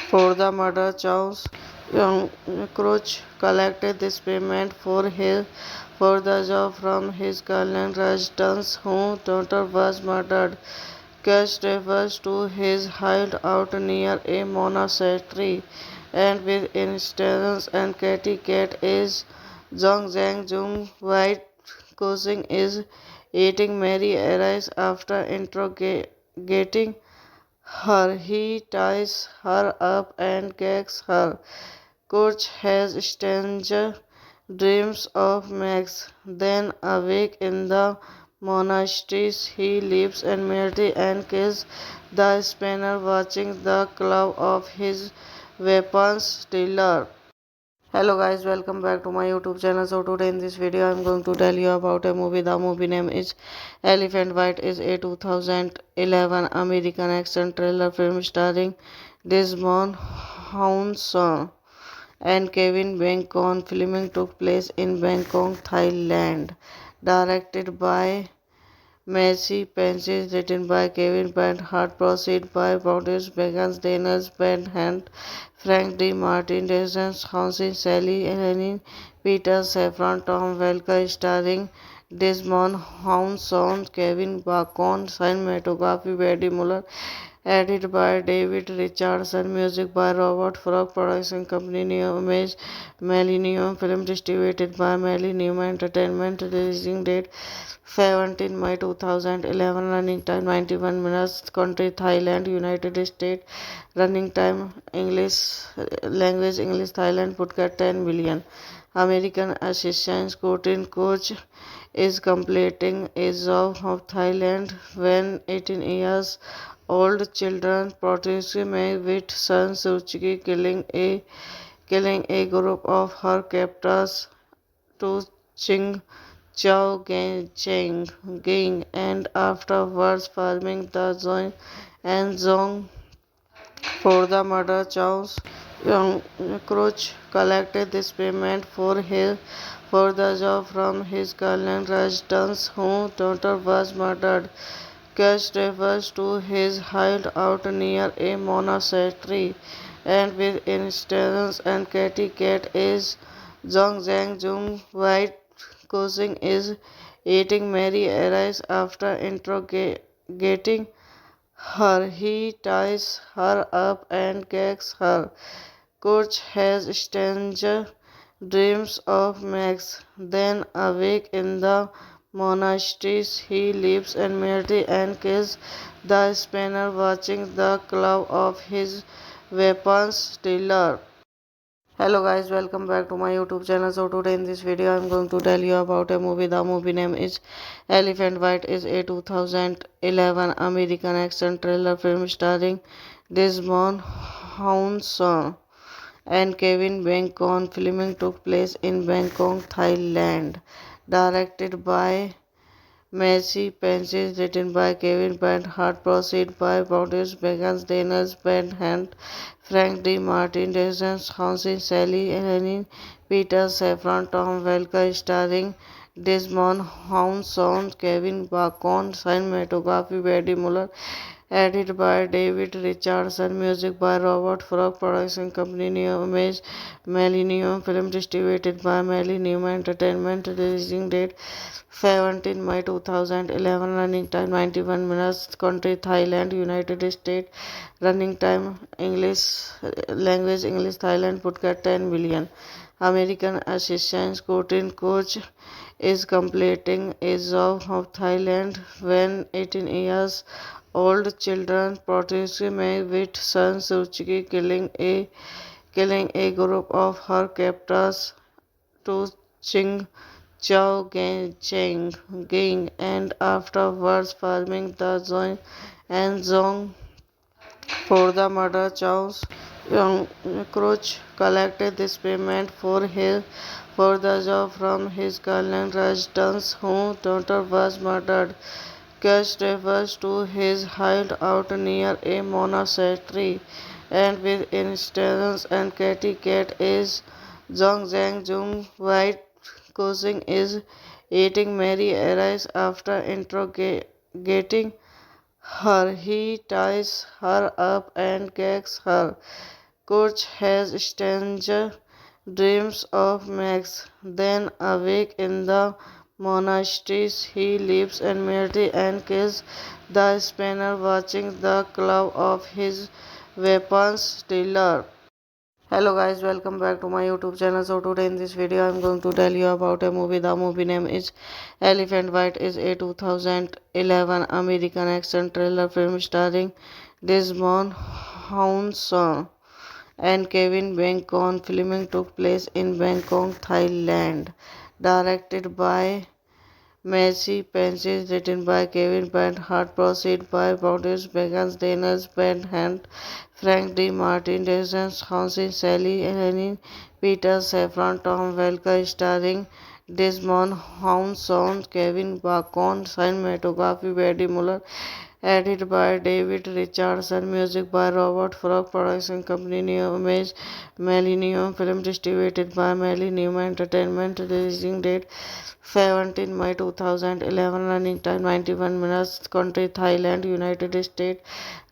[SPEAKER 1] for the murder. Chow's young Crouch collected this payment for the job from his girlfriend residence whose daughter was murdered. Cash refers to his hideout near a monastery, and with instance and Katy Cat is Zhong Zhang Jung White causing is eating Mary arrives after interrogating her. He ties her up and gags her. Coach has strange dreams of Max. Then awake in the monasteries, he leaves and Mary and kills the spanner, watching the claw of his weapons dealer. Hello guys, welcome back to my YouTube channel. So today in this video I'm going to tell you about a movie. The movie name is Elephant White. Is a 2011 American action thriller film starring Desmond Hounson and Kevin Bacon. Filming took place in Bangkok, Thailand. Directed by Messy Pencils, written by Kevin Bernhardt, proceed by Boundaries, Begans, Daniels, Ben Hand, Frank D. Martin, Desmond Hansen, Sally, Helen, Peter Safran, Tom Welker, starring Desmond Hounson, Kevin Bacon, cinematography by Eddie Muller, edited by David Richardson, music by Robert Frog, production company New Image, Millennium Film, distributed by Millennium Entertainment, releasing date 17 May 2011, running time 91 minutes, country Thailand, United States, running time English, language English, Thailand, Phuket 10 million. American assistant scouting coach is completing a job of Thailand when 18 years old children protested with San Suu Kyi killing a group of her captors to Ching Chao Cheng Ging and afterwards farming the Zong and Zong for the murder. Chow's young Crouch collected this payment for the job from his girlfriend residence whose daughter was murdered. Cash refers to his hideout near a monastery, and with instance and Katy Cat is Zhong Zhang Jung White causing is eating Mary arrives after interrogating her. He ties her up and gags her. Coach has strange dreams of Max. Then awake in the monasteries, he leaves and Mary and kills the spanner, watching the claw of his weapons dealer. Hello guys, welcome back to my YouTube channel. So today in this video I'm going to tell you about a movie. The movie name is Elephant White. Is a 2011 American action thriller film starring Desmond Hounson and Kevin Bacon. Filming took place in Bangkok, Thailand. Directed by Messy Pencils, written by Kevin Bernhardt, proceed by Boundaries, Begans, Daniels, Ben Hand, Frank D. Martin, Desmond Hansen, Sally, Helen, Peter Safran, Tom Welker, starring Desmond Hounson, Kevin Bacon, cinematography by Eddie Muller, Edited by David Richardson, music by Robert Frog, production company New Image, Millennium Film, distributed by Millennium Entertainment, releasing date 17 May 2011, running time 91 minutes, country Thailand, United States, running time English, language English, Thailand, Phuket 10 million. American assistant shooting coach is completing a job of Thailand when 18 years old children protest with San Suu Kyi killing a group of her captors to Ching Chao Cheng Ging and afterwards farming the Zong and Zong for the murder. Chow's young Crouch collected this payment for the job from his Kalian residence whose daughter was murdered. Cash refers to his hideout near a monastery, and with instance and Katy Cat is Zhong Zhang Jung White causing is eating Mary arrives after interrogating her. He ties her up and gags her. Coach has strange dreams of Max. Then awake in the monastery, he leaves and Mary and kills the spanner, watching the claw of his weapons dealer. Hello guys, welcome back to my YouTube channel. So today in this video I'm going to tell you about a movie. The movie name is Elephant White. Is a 2011 American action thriller film starring Desmond Hounsou and Kevin Bacon. Filming took place in Bangkok, Thailand. Directed by Messi Pences, written by Kevin Bernhardt, proceed by Boris Begans, Daniels Bernhardt, Frank D. Martin, Jason Hansen, Sally Helene, Peter Safran, Tom Welker, starring Desmond Hounsou, Kevin Bacon, cinematography by Eddie Muller, edited by David Richardson, music by Robert Frog, production company New Image, Millennium Film, distributed by Millennium Entertainment, releasing date 17 May 2011, running time 91 minutes, country Thailand, United States,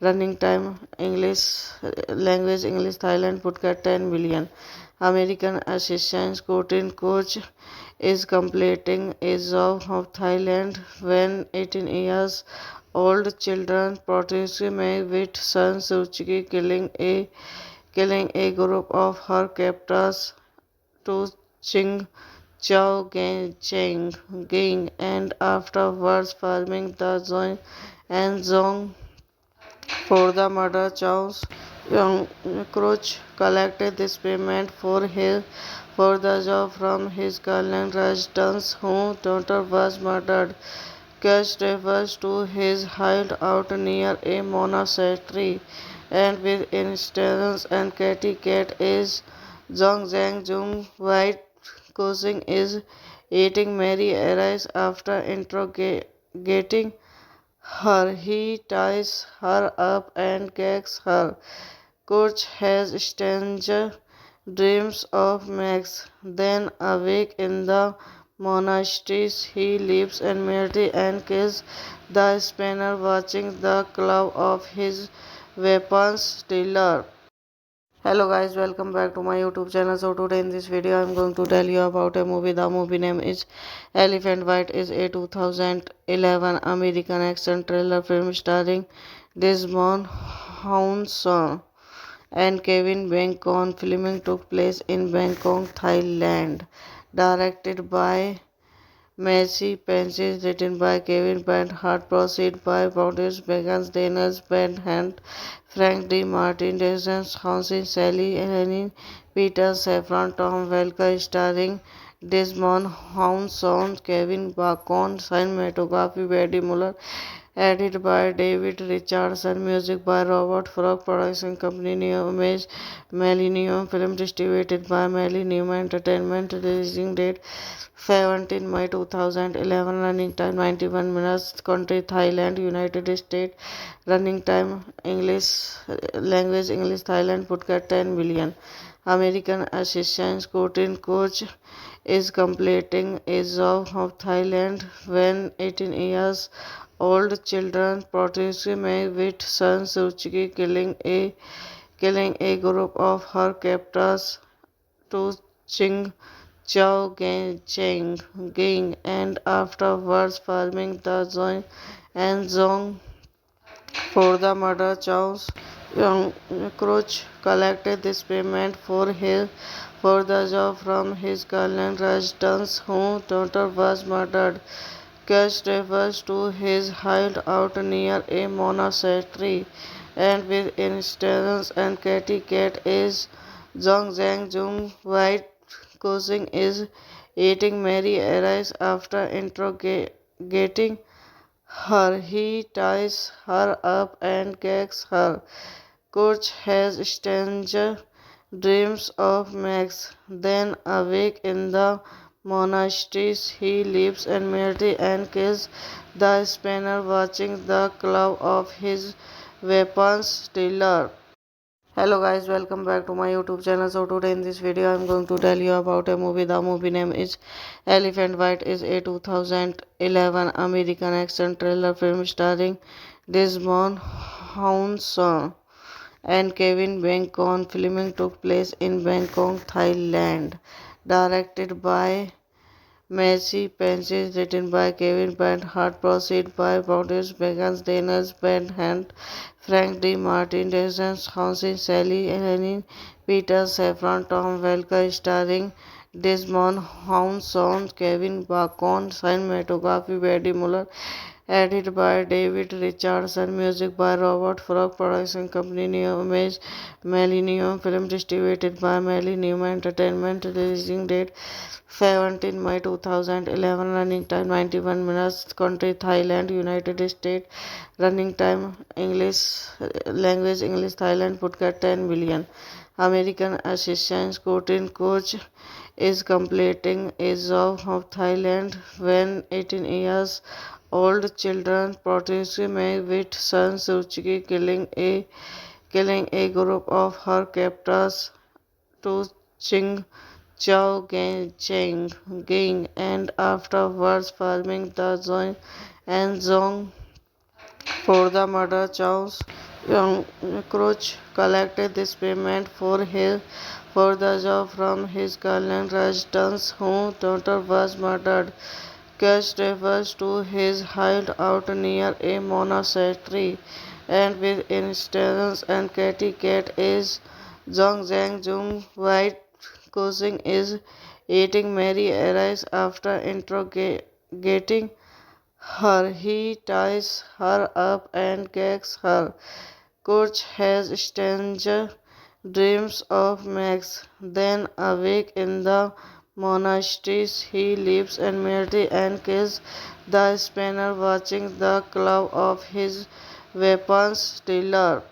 [SPEAKER 1] running time English, language English, Thailand, Phuket 10 million. American assistant shooting coach is completing a job of Thailand when 18 years old children protest with San Suu Kyi killing a group of her captors to Ching Chao Cheng Ging and afterwards farming the Zong and Zong for the murder. Chow's young Crouch collected this payment for the job from his Kalian residence whose daughter was murdered. Cash refers to his hideout near a monastery, and with instance and Katy Cat is Zhong Zhang Jung White causing is eating Mary arrives after interrogating her. He ties her up and gags her. Coach has strange dreams of Max. Then awake in the monastery, he leaves and Mary and kills the spanner, watching the claw of his weapons dealer. Hello guys, welcome back to my YouTube channel. So today in this video I'm going to tell you about a movie. The movie name is Elephant White. Is a 2011 American action thriller film starring Desmond Hounsou and Kevin Bacon. Filming took place in Bangkok, Thailand. Directed by Messi Pences, written by Kevin Bernhardt, proceed by Boris Begans, Daniels Bernhardt, Frank D. Martin, Jason Hansen, Sally Helene, Peter Safran, Tom Welker, starring Desmond Hounsou, Kevin Bacon, cinematography by Eddie Muller, edited by David Richardson, music by Robert Frog, production company New Image, Millennium Film, distributed by Millennium Entertainment, releasing date 17 May 2011, running time 91 minutes, country Thailand, United States, running time English, language English, Thailand, Phuket 10 million. American assistant shooting coach is completing a job of Thailand when 18 years old children protege Mei with Sun Suchi killing a group of her captors to Qing Chao Cheng Ging and afterwards farming the Zhong and Zhong for the murder. Chow's young Crouch collected this payment for the job from his girlfriend residence whose daughter was murdered. Cash refers to his hideout near a monastery, and with instance and Katy Cat is Zhong Zhang Jung White cousin is eating Mary arrives after interrogating her. He ties her up and gags her. Kurch has strange dreams of Max. Then, awake in the monastery, he leaves and Mary and kills the spanner, watching the claw of his weapons dealer. Hello guys, welcome back to my YouTube channel. So today in this video I'm going to tell you about a movie. The movie name is Elephant White. Is a 2011 American action thriller film starring Desmond Hounsou and Kevin Bacon. Filming took place in Bangkok, Thailand. Directed by Messi Pences, written by Kevin Bernhardt, proceed by Boris Begans, Daniels Bernhardt, Frank D. Martin, Jason Hansen, Sally Helene, Peter Safran, Tom Welker, starring Desmond Hounsou, Kevin Bacon, cinematography Eddie Muller, edited by David Richardson, music by Robert Frog, production company New Image, Millennium Film, distributed by Millennium Entertainment, releasing date 17 May 2011, running time 91 minutes, country Thailand, United States, running time English, language English, Thailand, Phuket 10 billion. American Assistant Coach is completing a job of Thailand when 18 years old children protege Mei with Sun Suchi killing a group of her captors to Qing Chao Cheng Ging and afterwards farming the Zhong and Zhong for the murder. Chow's young Crouch collected this payment for the job from his girlfriend residence whose daughter was murdered. Cash refers to his hideout near a monastery, and with instance and Katy Cat is Zhong Zhang Jung White cousin is eating Mary arrives after interrogating her. He ties her up and gags her. Kurch has strange dreams of Max. Then, awake in the monastery, he leaves and Mary and kills the spanner, watching the claw of his weapons dealer.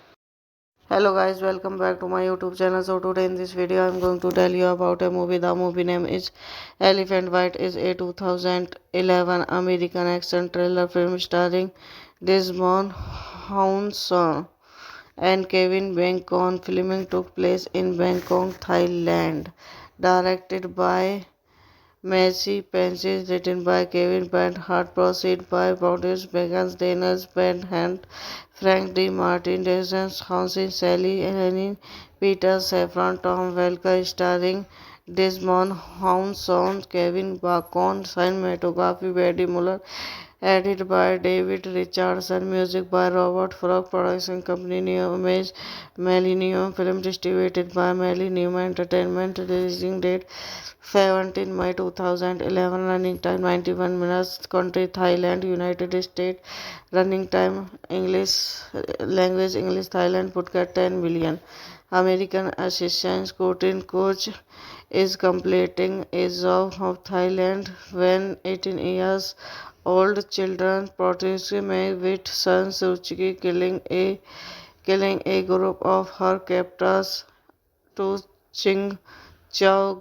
[SPEAKER 1] Hello guys, welcome back to my YouTube channel. So today in this video I'm going to tell you about a movie. The movie name is Elephant White. Is a 2011 American action thriller film starring Desmond Hounsou and Kevin Bacon. Filming took place in Bangkok, Thailand. Directed by Messi Pences, written by Kevin Bernhardt, proceed by Boris Begans, Daniels Bernhardt, Frank D. Martin, Jason Hansen, Sally Helene, Peter Safran, Tom Welker, starring Desmond Hounsou, Kevin Bacon, cinematography Eddie Muller, edited by David Richardson, music by Robert Frog, production company New Image, Millennium Film, distributed by Millennium Entertainment, releasing date 17 May 2011, running time 91 minutes, country Thailand, United States, running time English, language English, Thailand, Phuket 10 billion. American Assistant Coach is completing a job of Thailand when 18 years old children protege Mei with Sun Suchi killing a group of her captors to Qing Chao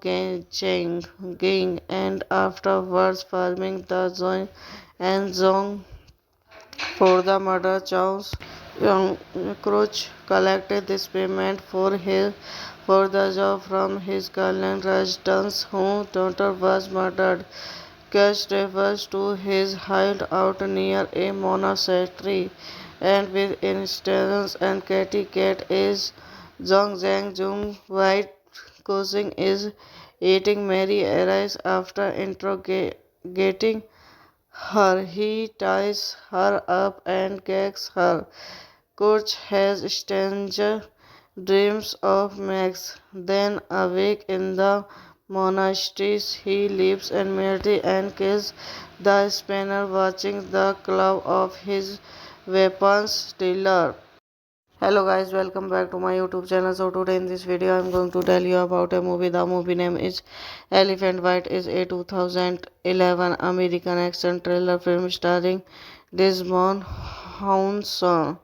[SPEAKER 1] Cheng Ging and afterwards farming the Zhong and Zhong for the murder. Chow's young Crouch collected this payment for the job from his girlfriend residence whose daughter was murdered. Cash travels to his hideout near a monastery, and with instructions and Katy Cat is Zhong Zhang Jung White Cousin is eating Mary arrives after interrogating her. He ties her up and gags her. Coach has strange dreams of Max. Then awake in the monasteries, he leaves and Mary and kills the spanner, watching the claw of his weapons dealer. Hello guys, welcome back to my YouTube channel. So today in this video I am going to tell you about a movie. The movie name is Elephant White. Is a 2011 American action thriller film starring Desmond Hounsou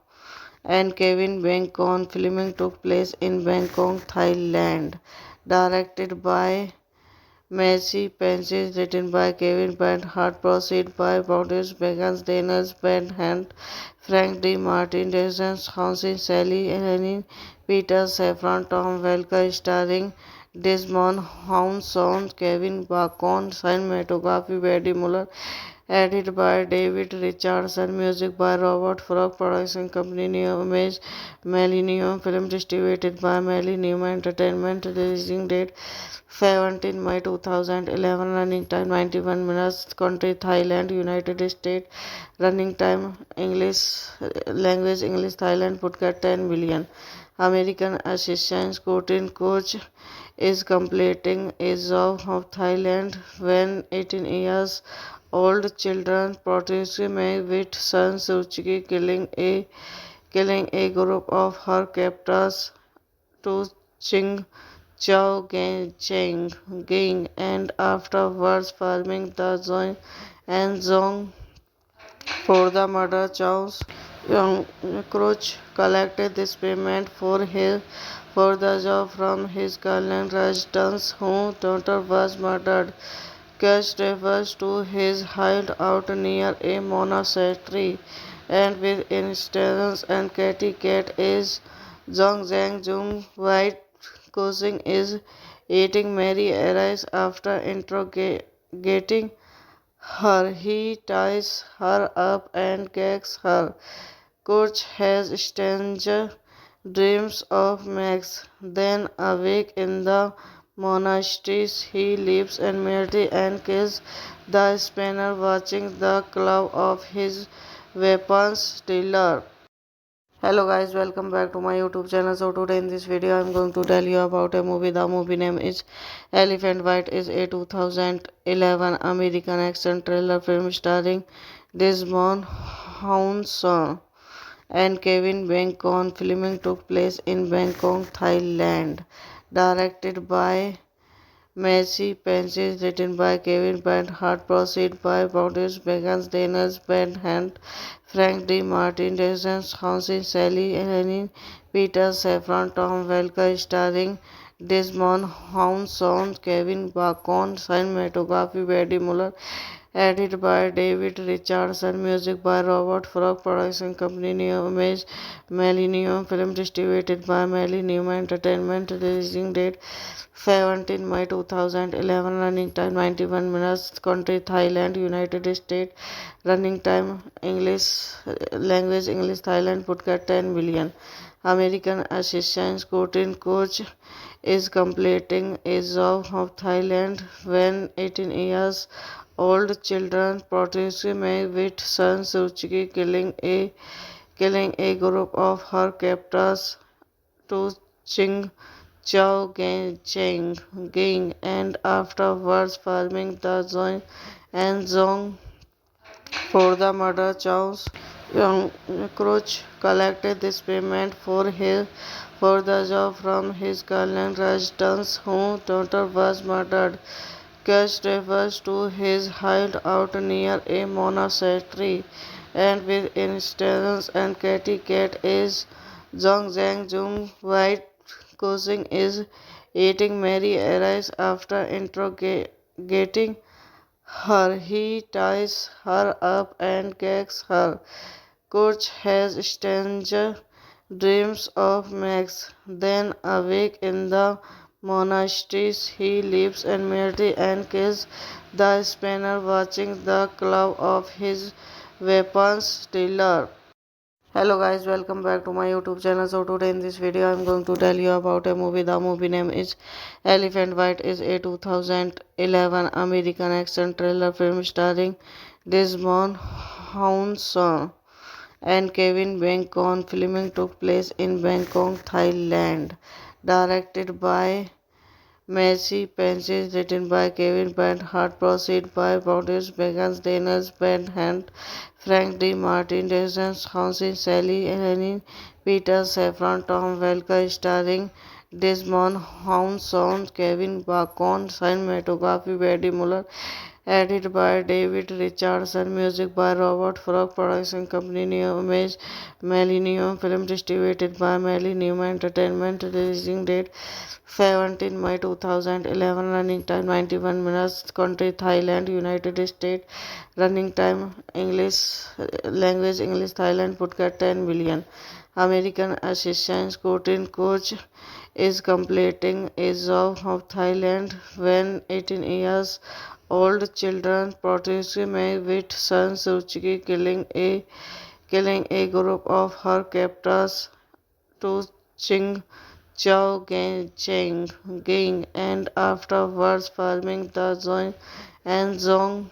[SPEAKER 1] and Kevin Bacon. Filming took place in Bangkok, Thailand. Directed by Messi Pences, written by Kevin Bernhardt, proceed by Boris Begans, Daniels Bernhardt, Frank D. Martin, Jason Hansen, Sally Henning, Peter Safran, Tom Welker, starring Desmond Hounsou, Kevin Bacon, cinematography by Eddie Muller, edited by David Richardson, music by Robert Frog, production company New Image, Millennium Film, distributed by Millennium Entertainment, releasing date 17 May 2011, running time 91 minutes, country Thailand, United States, running time English, language English, Thailand, podcast 10 million. American assistant coach is completing a job of Thailand when 18 years old children protest May with San Suu Kyi killing a group of her captors to Ching Chao Cheng Ging and afterwards farming the Zong and Zong for the murder charge. Young Crouch collected this payment for the job from his girlfriend residence whose daughter was murdered. Cash travels to his hideout near a monastery, and with instructions and Katy Cat is Zhong Zhang Jung White Cousin is eating Mary arrives after interrogating her. He ties her up and gags her. Coach has strange dreams of Max. Then awake in the monasteries, he leaves and Mary and kills the spanner, watching the claw of his weapons dealer. Hello guys, welcome back to my YouTube channel. So today in this video I am going to tell you about a movie. The movie name is Elephant White. Is a 2011 American action thriller film starring Desmond Hounsou and Kevin Bacon. Filming took place in Bangkok, Thailand. Directed by Messi Pences, written by Kevin Bernhardt, proceed by Boris Begans, Daniels Bernhardt, Frank D. Martin, Jason Hansen, Sally Henning, Peter Safran, Tom Welker, starring Desmond Hounsou, Kevin Bacon, cinematography by Eddie Muller, edited by David Richardson, music by Robert Frog, production company New Image, Millennium Film, distributed by Millennium Entertainment, releasing date 17 May 2011, running time 91 minutes, country Thailand, United States, running time English, language English, Thailand, podcast 10 million. American assistant coach is completing a job of Thailand when 18 years old children protest May with San Suu Kyi killing a group of her captors to Ching Chao Cheng Ging and afterwards farming the Zong and Zong for the murder charge. Young Crouch collected this payment for the job from his girlfriend residence whose daughter was murdered. Cash travels to his hideout near a monastery, and with instructions and Katy Cat is Zhong Zhang Jung White Cousin is eating Mary arrives after interrogating her. He ties her up and gags her. Coach has strange dreams of Max. Then awake in the monasteries he lives and merely and kills the Spaniard, watching the claw of his weapons dealer. Hello guys, welcome back to my YouTube channel. So today in this video I'm going to tell you about a movie. The movie name is Elephant White. Is a 2011 American action thriller film starring Desmond Hounsou and Kevin Bacon. Filming took place in Bangkok, Thailand. Directed by Messi Pences, written by Kevin Hart, proceed by Pontius Beckons, Daniels Hand, Frank D. Martin, Jason Hansen, Sally Helene, Peter Safran, Tom Welker, starring Desmond Hounsou, Kevin Bacon, cinematography by Eddie Muller, edited by David Richardson, music by Robert Frog, production company New Image, Millennium Film, distributed by Millennium Entertainment, releasing date 17 May 2011, running time 91 minutes, country Thailand, United States, running time English, language English, Thailand, Phuket 10 billion. American assistant Courtney Coach is completing a job of Thailand when 18 years old children protest May with son Suzuki killing a group of her captors to Ching Chao Cheng Ging and afterwards farming the Zong and Zong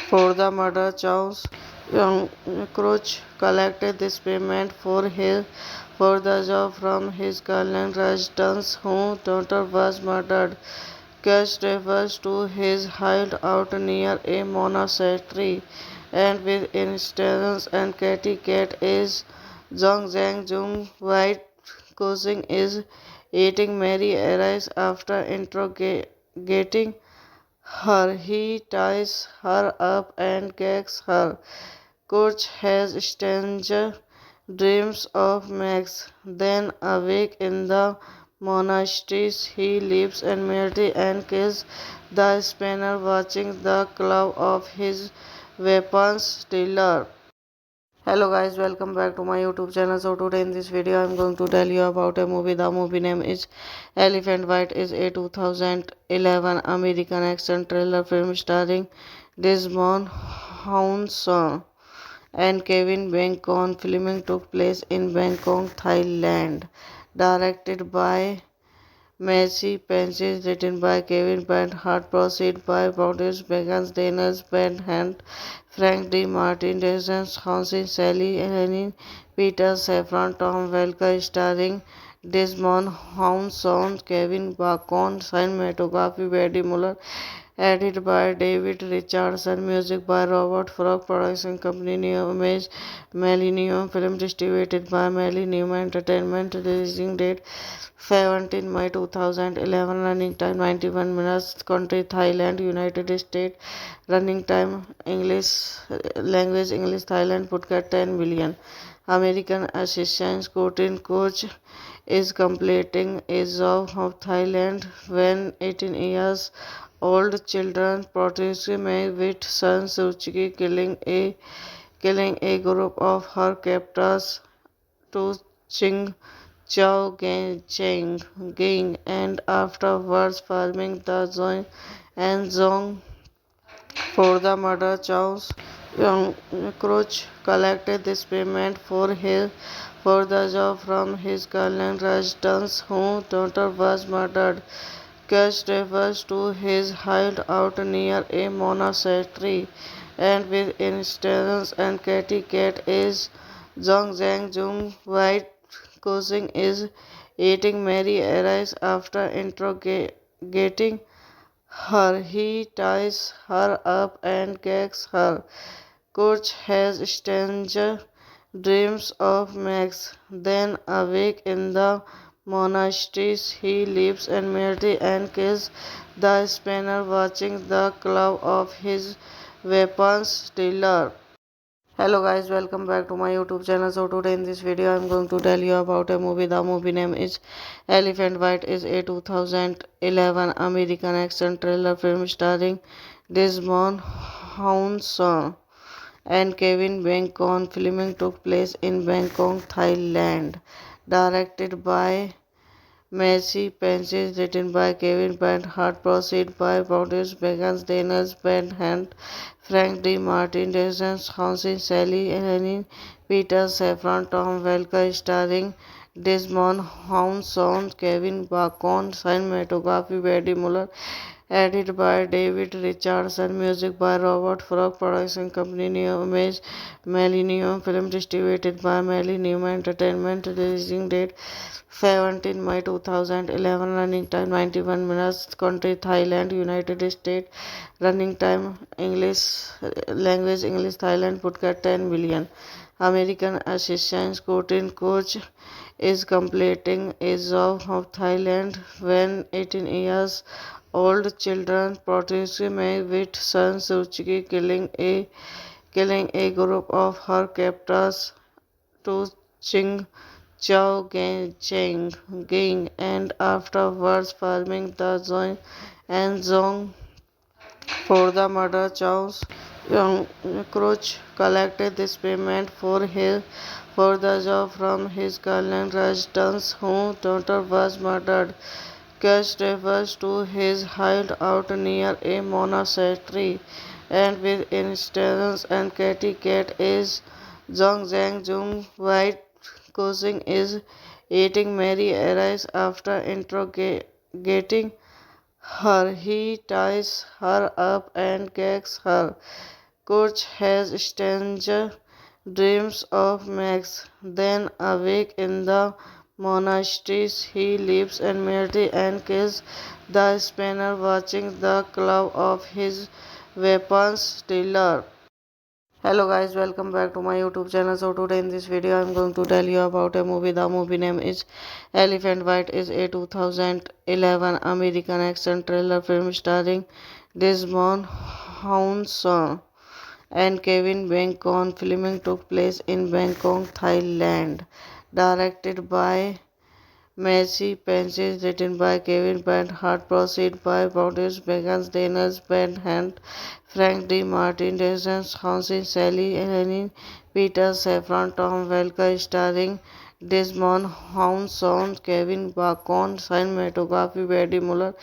[SPEAKER 1] for the murder. Chow's young Crouch collected this payment for the job from his Thailand residence whose daughter was murdered. Cash refers to his hideout near a monastery, and with instance and Katy Cat is Zhong Zhang Jung White causing is eating Mary arrives after interrogating her. He ties her up and gags her. Coach has strange dreams of Max. Then awake in the monasteries he lives and merely and kills the Spaniard, watching the claw of his weapons dealer. Hello guys, welcome back to my YouTube channel. So today in this video I'm going to tell you about a movie. The movie name is Elephant White. Is a 2011 American action thriller film starring Desmond Hounsou and Kevin Bacon. Filming took place in Bangkok, Thailand. Directed by Messi Pences, written by Kevin Hart, proceed by Pontius Beckons, Daniels Hand, Frank D. Martin, Jason Hansen, Sally Helene, Peter Safran, Tom Welker, starring Desmond Hounsou, Kevin Bacon, cinematography by Eddie Muller, edited by David Richardson, music by Robert Frog, production company New Image, Millennium Film, distributed by Millennium Entertainment, releasing date 17 May 2011, running time 91 minutes, country Thailand, United States, running time English, language English, Thailand, Phuket 10 billion. American assistant Courtney Coach is completing a job of Thailand when 18 years old children protest May with son Suzuki killing a group of her captors to Ching Chao Cheng Ging and afterwards farming the Zong and Zong for the murder. Chow's young Crouch collected this payment for the job from his Thailand residence whose daughter was murdered. Cash refers to his hideout near a monastery, and with instance and Katy Cat is Zhong Zhang Jung White causing is eating Mary arrives after interrogating her. He ties her up and gags her. Coach has strange dreams of Max. Then awake in the monasteries he lives and merely and kills the Spaniard, watching the claw of his weapons dealer. Hello guys, welcome back to my YouTube channel. So today in this video I'm going to tell you about a movie. The movie name is Elephant White. Is a 2011 American action thriller film starring Desmond Hounsou and Kevin Bacon. Filming took place in Bangkok, Thailand. Directed by Messy Pences, written by Kevin Bernhardt, proceed by Boris Begans, Daniels, Ben Hand, Frank D. Martin, Jason Hansen, Sally Helene, Peter Safran, Tom Welker, starring Desmond Hounson, Kevin Bacon, cinematography Eddie Muller, edited by David Richardson, music by Robert Frog, production company New Image, Millennium Film distributed by Millennium Entertainment, releasing date 17 May 2011, running time 91 minutes, country Thailand, United States, running time English, language English, Thailand, Phuket 10 million. American assistant scouting coach is completing a job of Thailand when 18 years old children protested with San Suu Kyi killing a group of her captors to Ching Chao Cheng Ging and afterwards farming the Zong and Zong for the murder. Chow's young Crouch collected this payment for the job from his Thailand residence whose daughter was murdered. Cash refers to his hideout near a monastery, and with instance and Katy Cat is Zhong Zhang Jung White causing is eating Mary arrives after interrogating her. He ties her up and gags her. Coach has strange dreams of Max. Then awake in the monasteries, he leaves and Mary and kills the spanner, watching the claw of his weapons dealer. Hello guys, welcome back to my YouTube channel. So today in this video I am going to tell you about a movie. The movie name is Elephant White. Is a 2011 American action thriller film starring Desmond Hounson and Kevin Bacon. Filming took place in Bangkok, Thailand. Directed by Messy Pences, written by Kevin Bernhardt, proceed by Boris Begans, Daniels, Ben Hand, Frank D. Martin, Jason Hansen, Sally Helene, Peter Safran, Tom Welker, starring Desmond Hounson, Kevin Bacon, cinematography Eddie Muller,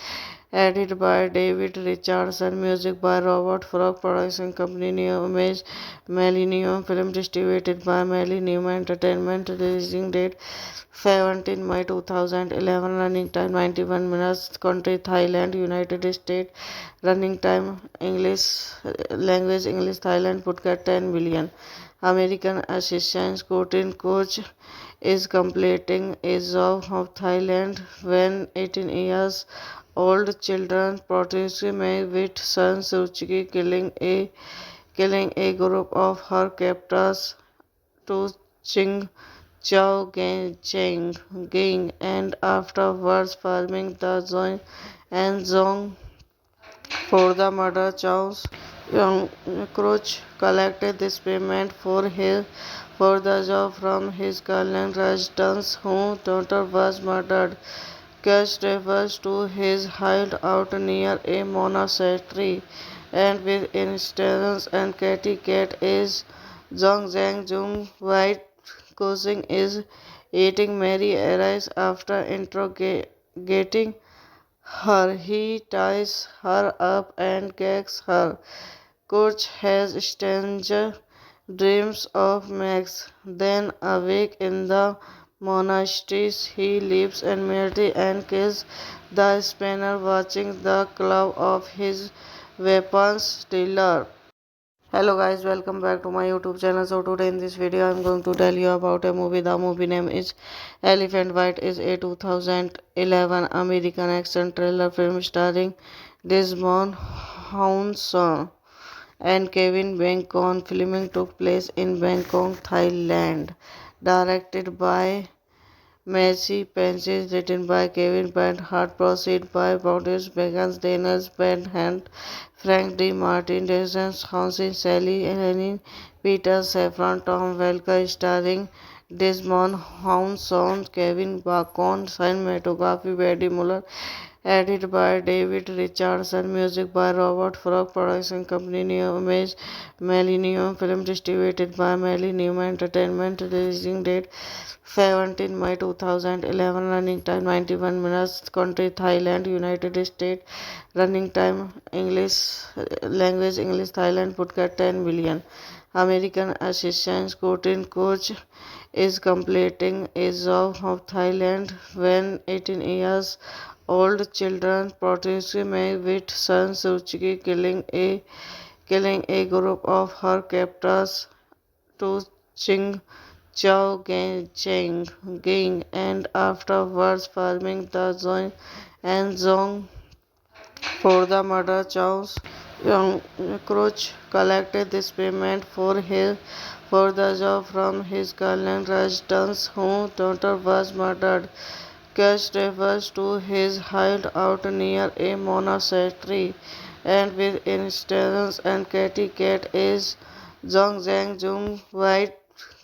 [SPEAKER 1] edited by David Richardson, music by Robert Frog, production company New Image, Millennium Film distributed by Millennium Entertainment, releasing date 17 May 2011, running time 91 minutes, country Thailand, United States, running time English, language English, Thailand, Phuket 10 million. American assistant scouting coach is completing a job of Thailand when 18 years old children protested with San Suu Kyi killing a group of her captors to Ching Chao Cheng Ging and afterwards farming the Zong and Zong for the murder. Chow's young Crouch collected this payment for the job from his Thailand residence whose daughter was murdered. Cash refers to his hideout near a monastery, and with instance and Katy Cat is Zhong Zhang Jung White causing is eating Mary arrives after interrogating her. He ties her up and gags her. Coach has strange dreams of Max. Then awake in the monasteries, he leaves and Mary and kills the spanner, watching the claw of his weapons dealer. Hello guys, welcome back to my YouTube channel. So today in this video I am going to tell you about a movie. The movie name is Elephant White. Is a 2011 American action thriller film starring Desmond Hounson and Kevin Bacon. Filming took place in Bangkok, Thailand. Directed by Messy Pences, written by Kevin Bernhardt, proceed by Boris Begans, Daniels, Ben Hand, Frank D. Martin, Jason Hansen, Sally Helene, Peter Safran, Tom Welker, starring Desmond Hounson, Kevin Bacon, cinematography Eddie Muller, Edited by David Richardson, music by Robert Frog, production company New Image, Millennium Film, distributed by Millennium Entertainment, releasing date 17 May 2011, running time 91 minutes, country Thailand, United States, running time English, language English, Thailand, Phuket 10 billion. American assistant shooting coach is completing a job of Thailand when 18 years old children protest with San Suu Kyi killing a group of her captors to Ching Chao Cheng Ging and afterwards farming the Zong and Zong for the murder. Chow's young Crouch collected this payment for the job from his Kalian residence whose daughter was murdered. Cash refers to his hideout near a monastery, and with instance and Katy Cat is Zhong Zhang Jung White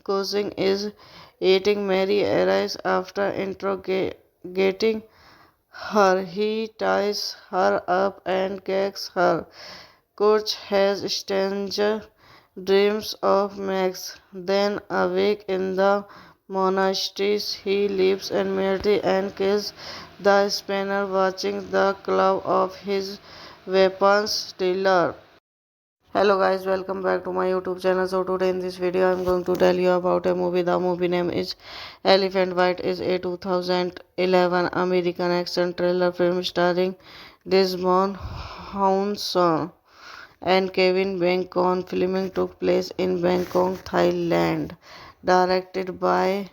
[SPEAKER 1] causing is eating Mary arrives after interrogating her. He ties her up and gags her. Coach has strange dreams of Max. Then awake in the monastery, he leaves and Mary and kills the spanner, watching the claw of his weapons dealer. Hello guys, welcome back to my YouTube channel. So today in this video I'm going to tell you about a movie. The movie name is Elephant White. Is a 2011 American action thriller film starring Desmond Hounsou and Kevin Bacon. Filming took place in Bangkok, Thailand. Directed by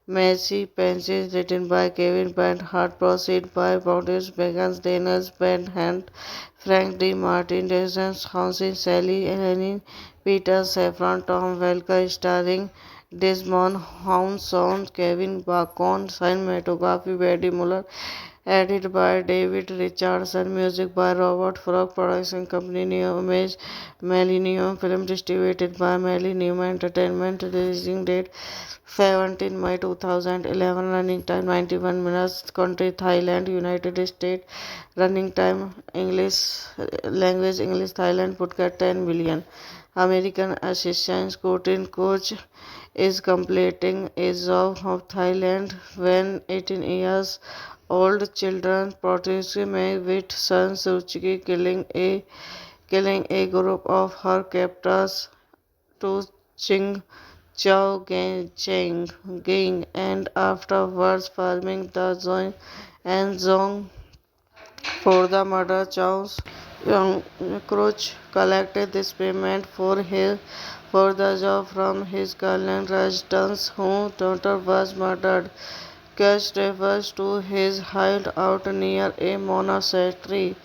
[SPEAKER 1] Messi Pences, written by Kevin Bernhardt, proceed by Boris Begans, Daniels Bernhardt, Frank D. Martin, Jason Hansen, Sally Helene, Peter Safran, Tom Welker, starring Desmond Hounsou, Kevin Bacon, cinematography by Eddie Muller, edited by David Richardson, music by Robert Frog, production company New Image, Millennium Film, distributed by Millennium Entertainment, releasing date 17 May 2011, running time 91 minutes, country Thailand, United States, running time English, language English, Thailand, Phuket 10 billion. American assistant shooting coach is completing a job of Thailand when 18 years old children protest with San Suu Kyi killing a group of her captors to Ching Chao Cheng Ging and afterwards farming the Zong and Zong for the murder. Chow's young Crouch collected this payment for the job from his Kalian residence whose daughter was murdered. Cash refers to his hideout near a monastery,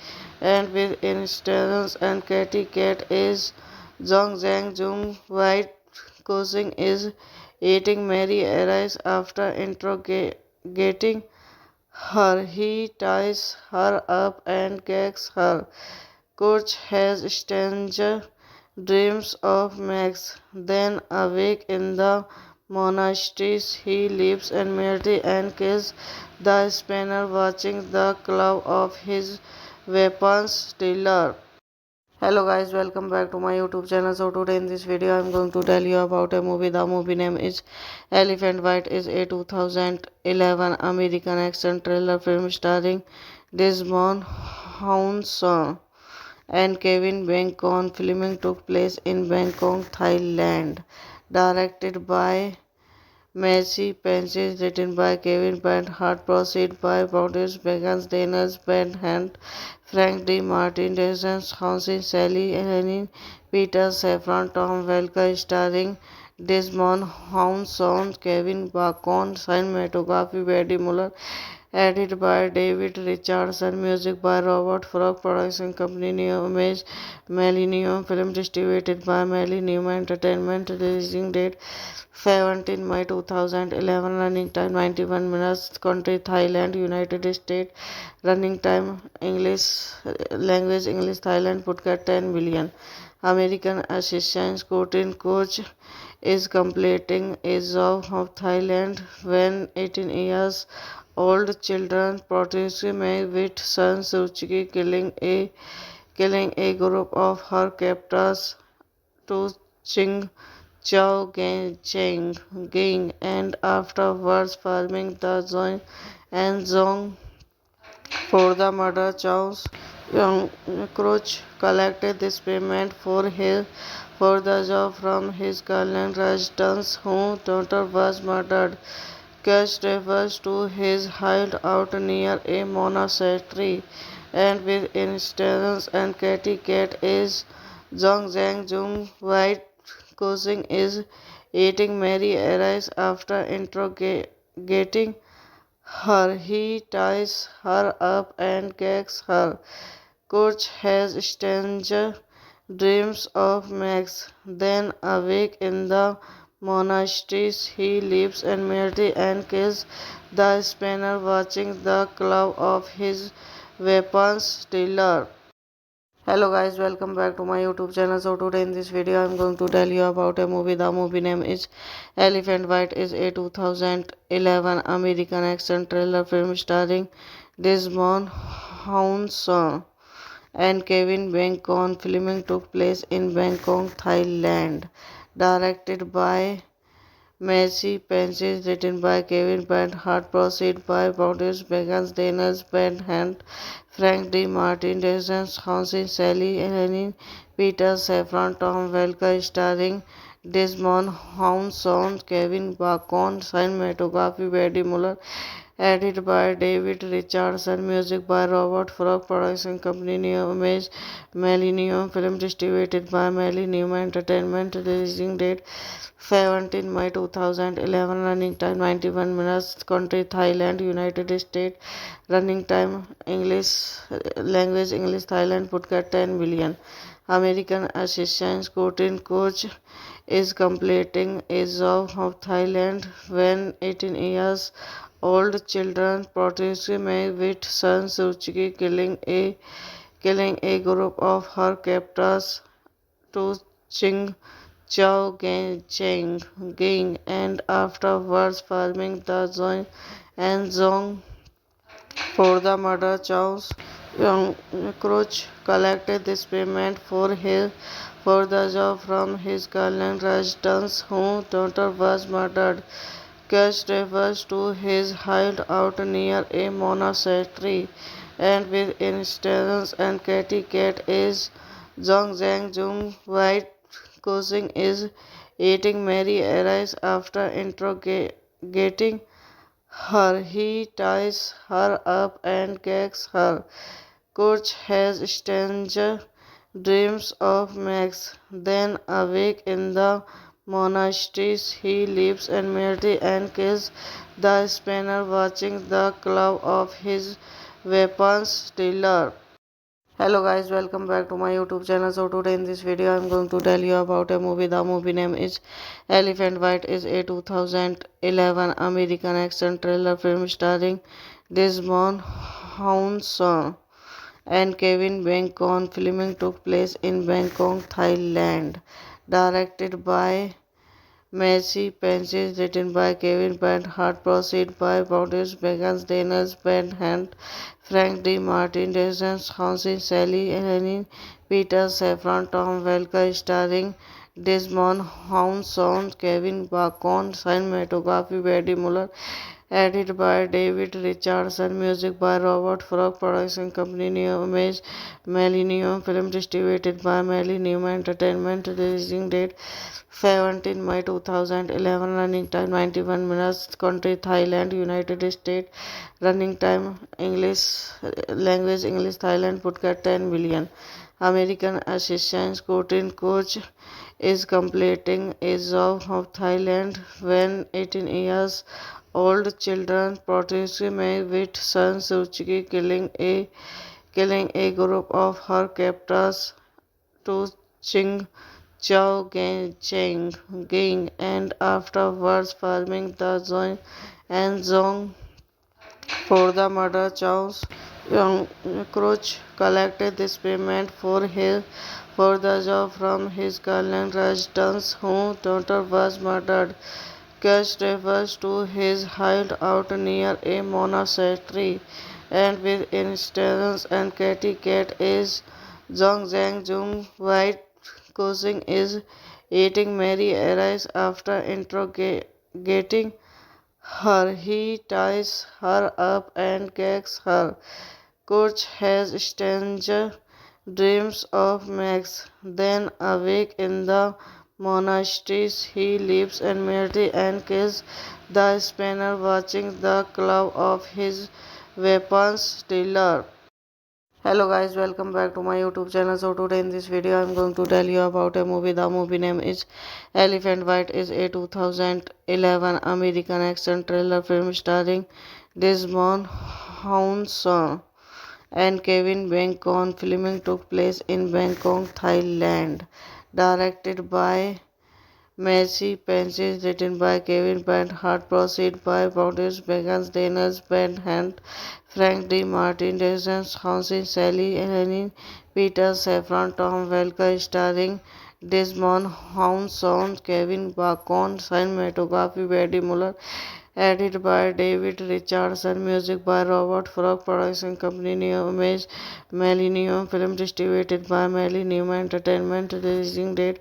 [SPEAKER 1] and with instance and Katy Cat is Zhong Zhang Jung White causing is eating Mary arrives after interrogating her. He ties her up and gags her. Coach has strange dreams of Max. Then awake in the monastery, he leaves and Mary and kills the spanner, watching the claw of his weapons dealer. Hello guys, welcome back to my YouTube channel. So today in this video I'm going to tell you about a movie. The movie name is Elephant White. Is a 2011 American action thriller film starring Desmond Hounsou and Kevin Bacon. Filming took place in Bangkok, Thailand. Directed by Messi Pences, written by Kevin Bernhardt, proceed by Boris Begans, Daniels Bernhardt, Frank D. Martin, Jason Hansen, Sally Helene, Peter Safran, Tom Welker, starring Desmond Hounsou, Kevin Bacon, cinematography by Eddie Muller, edited by David Richardson, music by Robert Frog, production company New Image, Millennium Film, distributed by Millennium Entertainment, releasing date 17 May 2011, running time 91 minutes, country Thailand, United States, running time English, language English, Thailand, Phuket 10 billion. American assistant shooting coach is completing a job of Thailand when 18 years old children protege May with son Suzuki killing a group of her captors to Ching Chao Cheng Ging and afterwards farming the Zhong and Zhong for the murder. Chow's young Crouch collected this payment for the job from his Kalian residence whose daughter was murdered. Cash refers to his hideout near a monastery, and with instance and Katy Cat is Zhong Zhang Jung White cousin is eating Mary arrives after interrogating her. He ties her up and gags her. Kurt has strange dreams of Max. Then, awake in the monastery, he leaves and Mary and kills the spanner, watching the claw of his weapons dealer. Hello guys, welcome back to my YouTube channel. So today in this video I'm going to tell you about a movie. The movie name is Elephant White. Is a 2011 American action thriller film starring Desmond Hounsou and Kevin Bacon. Filming took place in Bangkok, Thailand. Directed by Messi Pences, written by Kevin Bernhardt, proceed by Boris Begans, Daniels Bernhardt, Frank D. Martin, Desmond Hansen, Sally Helene, Peter Safran, Tom Welker, starring Desmond Hounsou, Kevin Bacon, cinematography by Eddie Muller, edited by David Richardson, music by Robert Frog, production company New Image, Millennium Film, distributed by Millennium Entertainment, releasing date 17 May 2011, running time 91 minutes, country Thailand, United States, running time English, language English, Thailand, Phuket 10 billion. American assistant Scottin coach is completing a job of Thailand when 18 years old children protege May with son Suzuki killing a group of her captors to Ching Chao Cheng Ging and afterwards farming the Zhong and Zhong for the murder. Chow's young Crouch collected this payment for the job from his Kalian residence whose daughter was murdered. Cash refers to his hideout near a monastery, and with instance and Katy Cat is Zhong Zhang Jung White cousin is eating Mary arrives after interrogating her. He ties her up and gags her. Kurt has strange dreams of Max. Then, awake in the monastery, he leaves and Mary and kills the spanner, watching the claw of his weapons dealer. Hello guys, welcome back to my YouTube channel. So today in this video I'm going to tell you about a movie. The movie name is Elephant White. Is a 2011 American action thriller film starring Desmond Hounsou and Kevin Bacon. Filming took place in Bangkok, Thailand. Directed by Messi Pences, written by Kevin Bernhardt, proceed by Boris Begans, Daniels Bernhardt, Frank D. Martin, Desmond Hansen, Sally Helene, Peter Safran, Tom Welker, starring Desmond Hounsou, Kevin Bacon, cinematography by Eddie Muller, edited by David Richardson, music by Robert Frog, production company New Image, Millennium Film, distributed by Millennium Entertainment, releasing date 17 May 2011, running time 91 minutes, country Thailand, United States, running time English, language English, Thailand, Phuket 10 billion. American assistant Scottin coach is completing a job of Thailand when 18 years old children protege May with son Suzuki killing a group of her captors to Ching Chao Cheng Ging and afterwards farming the Zhong and Zhong for the murder. Chow's young Crouch collected this payment for the job from his Kalian residence whose daughter was murdered. Cash travels to his hideout near a monastery, and with instance and Katy Cat is Zhong Zhang Jung White Cousin is eating Mary arrives after interrogating her. He ties her up and gags her. Coach has strange dreams of Max. Then, awake in the monasteries, he leaves and Mary and kills the spanner, watching the claw of his weapons dealer. Hello guys, welcome back to my YouTube channel. So today in this video I'm going to tell you about a movie. The movie name is Elephant White. Is a 2011 American action thriller film starring Desmond Hounsou and Kevin Bacon. Filming took place in Bangkok, Thailand. Directed by Messi Pences, written by Kevin Bernhardt, proceed by Boris Begans, Daniels Bernhardt, Frank D. Martin, Jason Hansen, Sally Helene, Peter Safran, Tom Welker, starring Desmond Hounsou, Kevin Bacon, cinematography Eddie Muller, edited by David Richardson, music by Robert Frog, production company Neo Image, Millennium Film, distributed by Millennium Entertainment, releasing date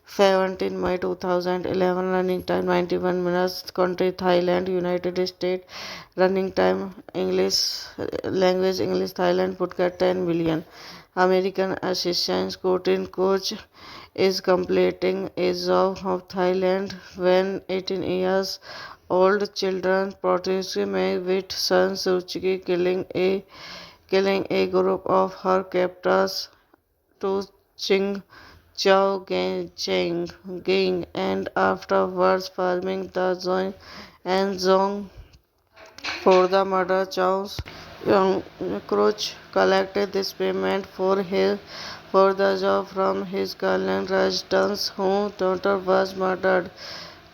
[SPEAKER 1] 17 May 2011, running time 91 minutes, country Thailand, United States, running time English, language English, Thailand, Phuket 10 million. American assistant shooting coach is completing a job of Thailand when 18 years old children protest May with San Suu killing a group of her captors to Ching Chao Cheng Ging and afterwards farming the Zhong and Zhong for the murder. Chow's young Crouch collected this payment for the job from his girlfriend residence whose daughter was murdered.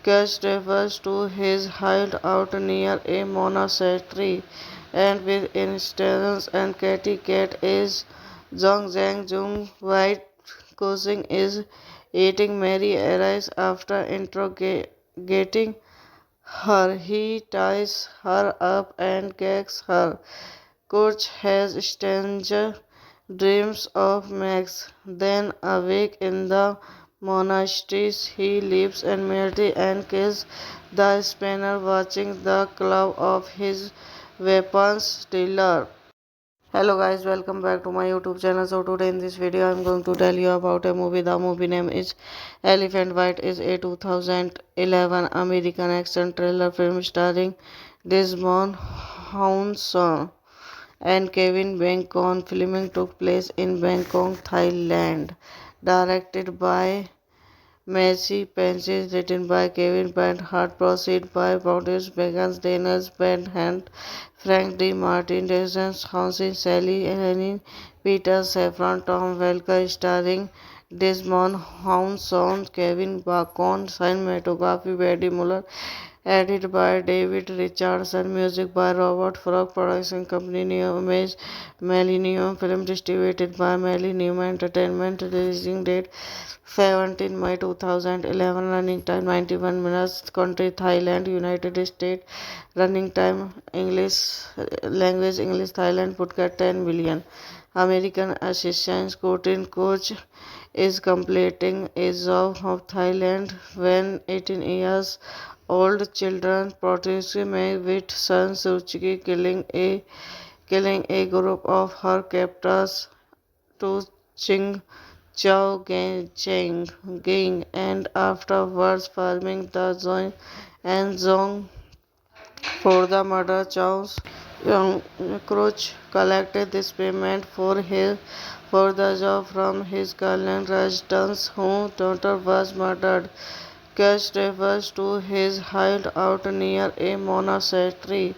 [SPEAKER 1] Cash refers to his hideout near a monastery, and with instance and Katy Cat is Zhong Zhang Jung White Cousin is eating Mary arrives after interrogating her. He ties her up and gags her. Coach has strange dreams of Max. Then, awake in the monasteries, he leaves and Mary and kills the spanner, watching the claw of his weapons dealer. Hello guys, welcome back to my YouTube channel. So today in this video I'm going to tell you about a movie. The movie name is Elephant White. Is a 2011 American action thriller film starring Desmond Hounsou and Kevin Bacon. Filming took place in Bangkok, Thailand. Directed by Messi Pences, written by Kevin Bernhardt, proceed by Boris Begans, Daniels Bernhardt, Frank D. Martin, Jason Hansen, Sally Helene, Peter Safran, Tom Welker, starring Desmond Hounsou, Kevin Bacon, cinematography Eddie Muller, edited by David Richardson, music by Robert Frog, production company Neo Image, Millennium Film, distributed by Millennium Entertainment, releasing date 17 May 2011, running time 91 minutes, country Thailand, United States, running time English, language English, Thailand, Phuket 10 million. American assistant shooting coach is completing a job of Thailand when 18 years old children protest May with San Suu killing a group of her captors to Ching Chao Cheng Ging and afterwards farming the Zhong and Zhong for the murder. Chow's young Crouch collected this payment for the job from his girlfriend residence whose daughter was murdered. Cash refers to his hideout near a monastery,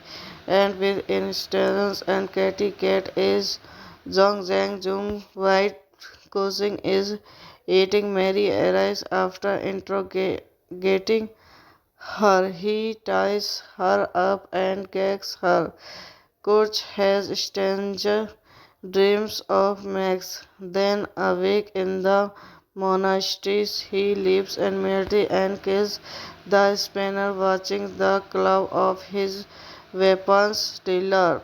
[SPEAKER 1] and with instance and Katy Cat is Zhong Zhang Jung White Cousin is eating Mary arrives after interrogating her. He ties her up and gags her. Coach has strange dreams of Max. Then, awake in the monasteries he lives and merely and kills the Spaniard, watching the claw of his weapons dealer.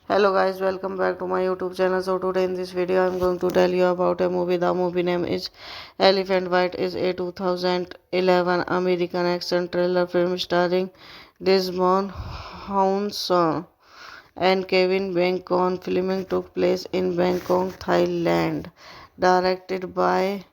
[SPEAKER 1] Hello guys, welcome back to my YouTube channel. So today in this video I'm going to tell you about a movie. The movie name is Elephant White. Is a 2011 American action thriller film starring Desmond Hounsou and Kevin Bacon. Filming took place in Bangkok, Thailand. Directed by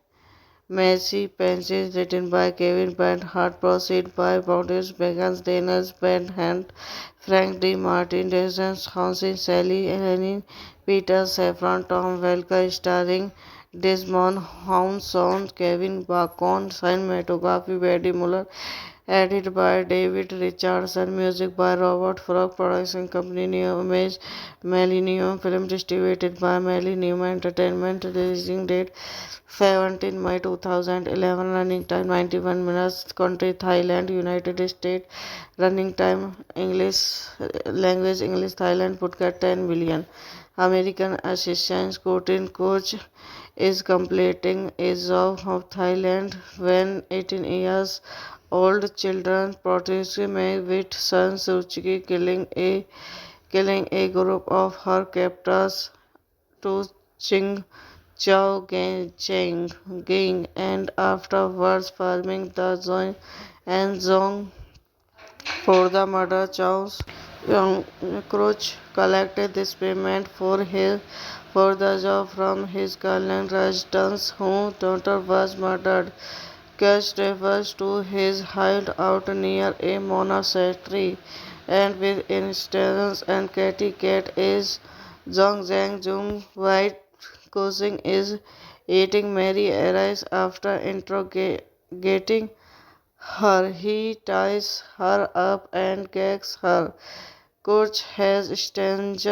[SPEAKER 1] Messi Pences, written by Kevin Bernhardt, proceed by Boris Begans, Daniels Bernhardt, Frank D. Martin, Jason Hansen, Sally Helene, Peter Safran, Tom Welker, starring Desmond Hounsou, Kevin Bacon, cinematography Eddie Muller, edited by David Richardson, music by Robert Frog, production company New Image, Millennium Film, distributed by Millennium Entertainment, releasing date 17 May 2011, running time 91 minutes, country Thailand, United States, running time English, language English, Thailand, Phuket 10 billion. American assistant Courtney Coach is completing a job of Thailand when 18 years old children protest May with San Suu Kyi killing a group of her captors to Ching Chao Cheng Ging and afterwards farming the Zong and Zong for the murder. Chow's young Crouch collected this payment for the job from his Thailand residence whose daughter was murdered. Cash refers to his hideout near a monastery, and with instance and Katy Cat is Zhong Zhang Jung White cousin is eating Mary arrives after interrogating her. He ties her up and gags her. Coach has strange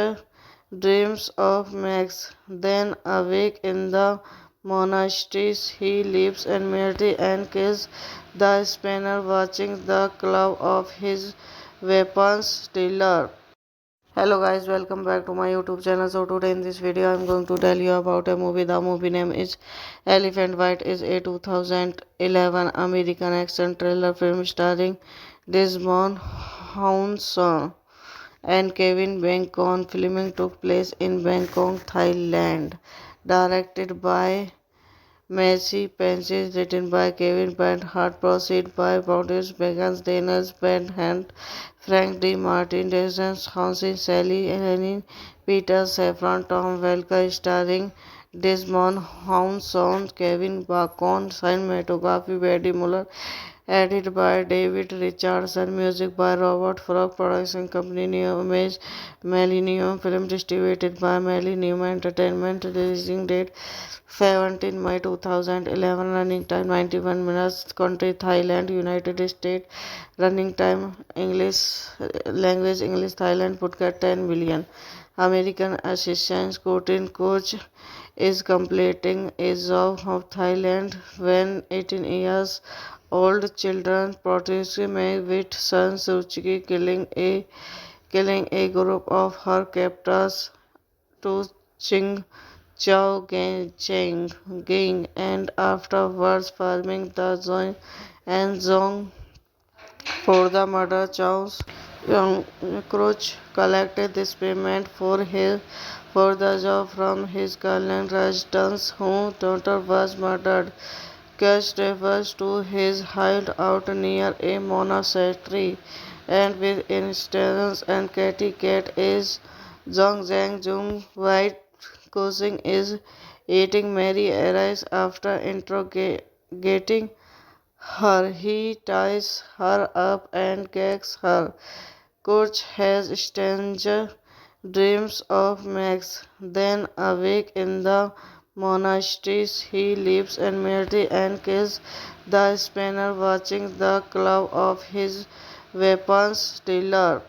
[SPEAKER 1] dreams of Max. Then awake in the monasteries he lives and merely and kills the Spaniard, watching the claw of his weapons dealer. Hello guys, welcome back to my YouTube channel. So today in this video I'm going to tell you about a movie. The movie name is Elephant White. Is a 2011 American action thriller film starring Desmond Hounsou and Kevin Bacon. Filming took place in Bangkok, Thailand. Directed by Messi Pences, written by Kevin Bernhardt, proceed by Boris Begans, Daniels Bernhardt, Frank D. Martin, Jason Hansen, Sally Helene, Peter Safran, Tom Welker, starring Desmond Hounsou, Kevin Bacon, cinematography Eddie Muller, edited by David Richardson, music by Robert Frog, production company New Image, Millennium Film, distributed by Millennium Entertainment, releasing date 17 May 2011, running time 91 minutes, country Thailand, United States, running time English, language English, Thailand, Phuket 10 billion. American assistant Courtney Coach is completing a job of Thailand when 18 years old children protest May with San Suu Kyi killing a group of her captors to Ching Chao Cheng Ging and afterwards farming the Zong and Zong for the murder. Chow's young Crouch collected this payment for the job from his Thailand residence whose daughter was murdered. Cash refers to his hideout near a monastery, and with instance and Katy Cat is Zhong Zhang Jung White cousin is eating Mary arrives after interrogating her. He ties her up and gags her. Coach has strange dreams of Max. Then awake in the monasteries he lives and merely and kills the Spaniard, watching the claw of his weapons dealer.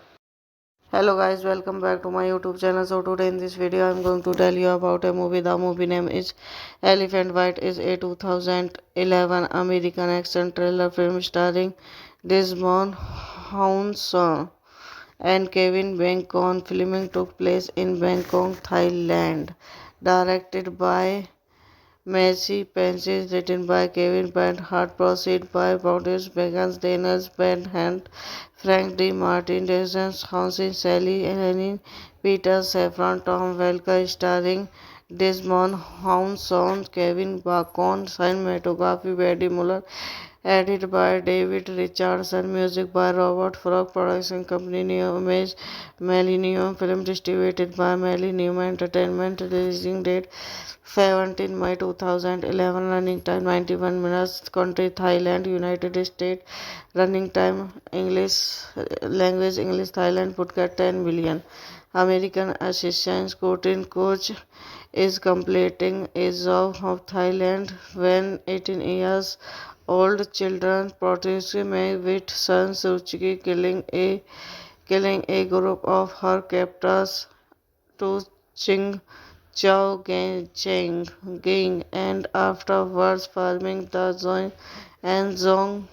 [SPEAKER 1] Hello guys, welcome back to my YouTube channel. So today in this video I'm going to tell you about a movie. The movie name is Elephant White. Is a 2011 American action thriller film starring Desmond Hounsou and Kevin Bacon. Filming took place in Bangkok, Thailand. Directed by Messy Pencils, written by Kevin Bent, Hart proceed by Bounties, Begans, Daniels, Ben Hand, Frank D. Martin, Jason, Hansi, Sally, Helene, Peter, Saffron, Tom Welker, starring Desmond Hounson, Kevin Bacon, cinematography by Eddie Muller, edited by David Richardson, music by Robert Frog, production company Neo Image, Millennium Film, distributed by Millennium Entertainment, releasing date 17 May 2011, running time 91 minutes, country Thailand, United States, running time English, language English, Thailand, Phuket 10 billion. American assistant Courtney Coach is completing a job of Thailand when 18 years old children protest May with son Suzuki killing a group of her captors to Ching Chao Cheng Ging and afterwards farming the Zong and Zong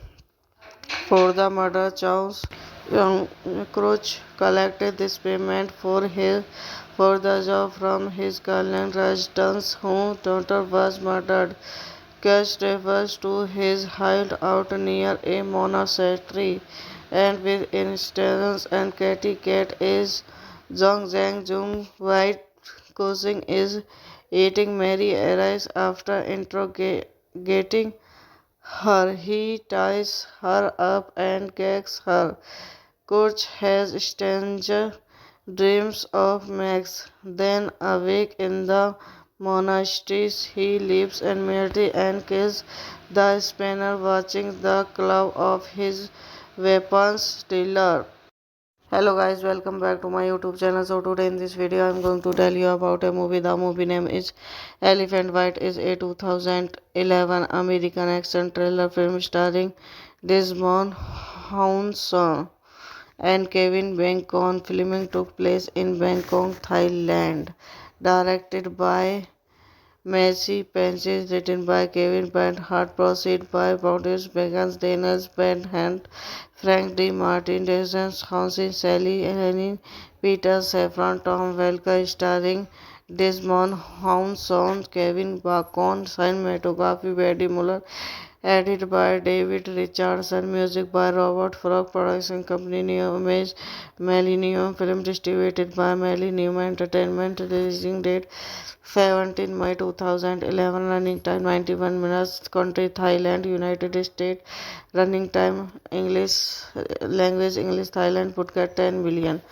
[SPEAKER 1] for the murder. Chow's young Crouch collected this payment for the job from his girlfriend residence whose daughter was murdered. Cash refers to his hideout near a monastery, and with instance and Katy Cat is Zhong Zhang Jung White cousin is eating Mary arrives after interrogating her. He ties her up and gags her. Kurch has strange dreams of Max. Then awake in the monasteries, he leaves and Mary and kills the spanner, watching the claw of his weapons dealer. Hello guys, welcome back to my YouTube channel. So today in this video I am going to tell you about a movie. The movie name is Elephant White. Is a 2011 American action thriller film starring Desmond Hounson and Kevin Bacon. Filming took place in Bangkok, Thailand. Directed by Messy Pencils, written by Kevin Bent, Hart proceed by Bounties, Begans, Daniels, Ben Hand, Frank D. Martin, Jason, Hansi, Sally, Helene, Peter, Saffron, Tom Welker, starring Desmond Hounson, Kevin Bacon, cinematography by Eddie Muller, edited by David Richardson, music by Robert Frog, production company Neo Image, Millennium Film, distributed by Millennium Entertainment, releasing date 17 May 2011, running time 91 minutes, country Thailand, United States, running time English, language English, Thailand, Phuket 10 billion.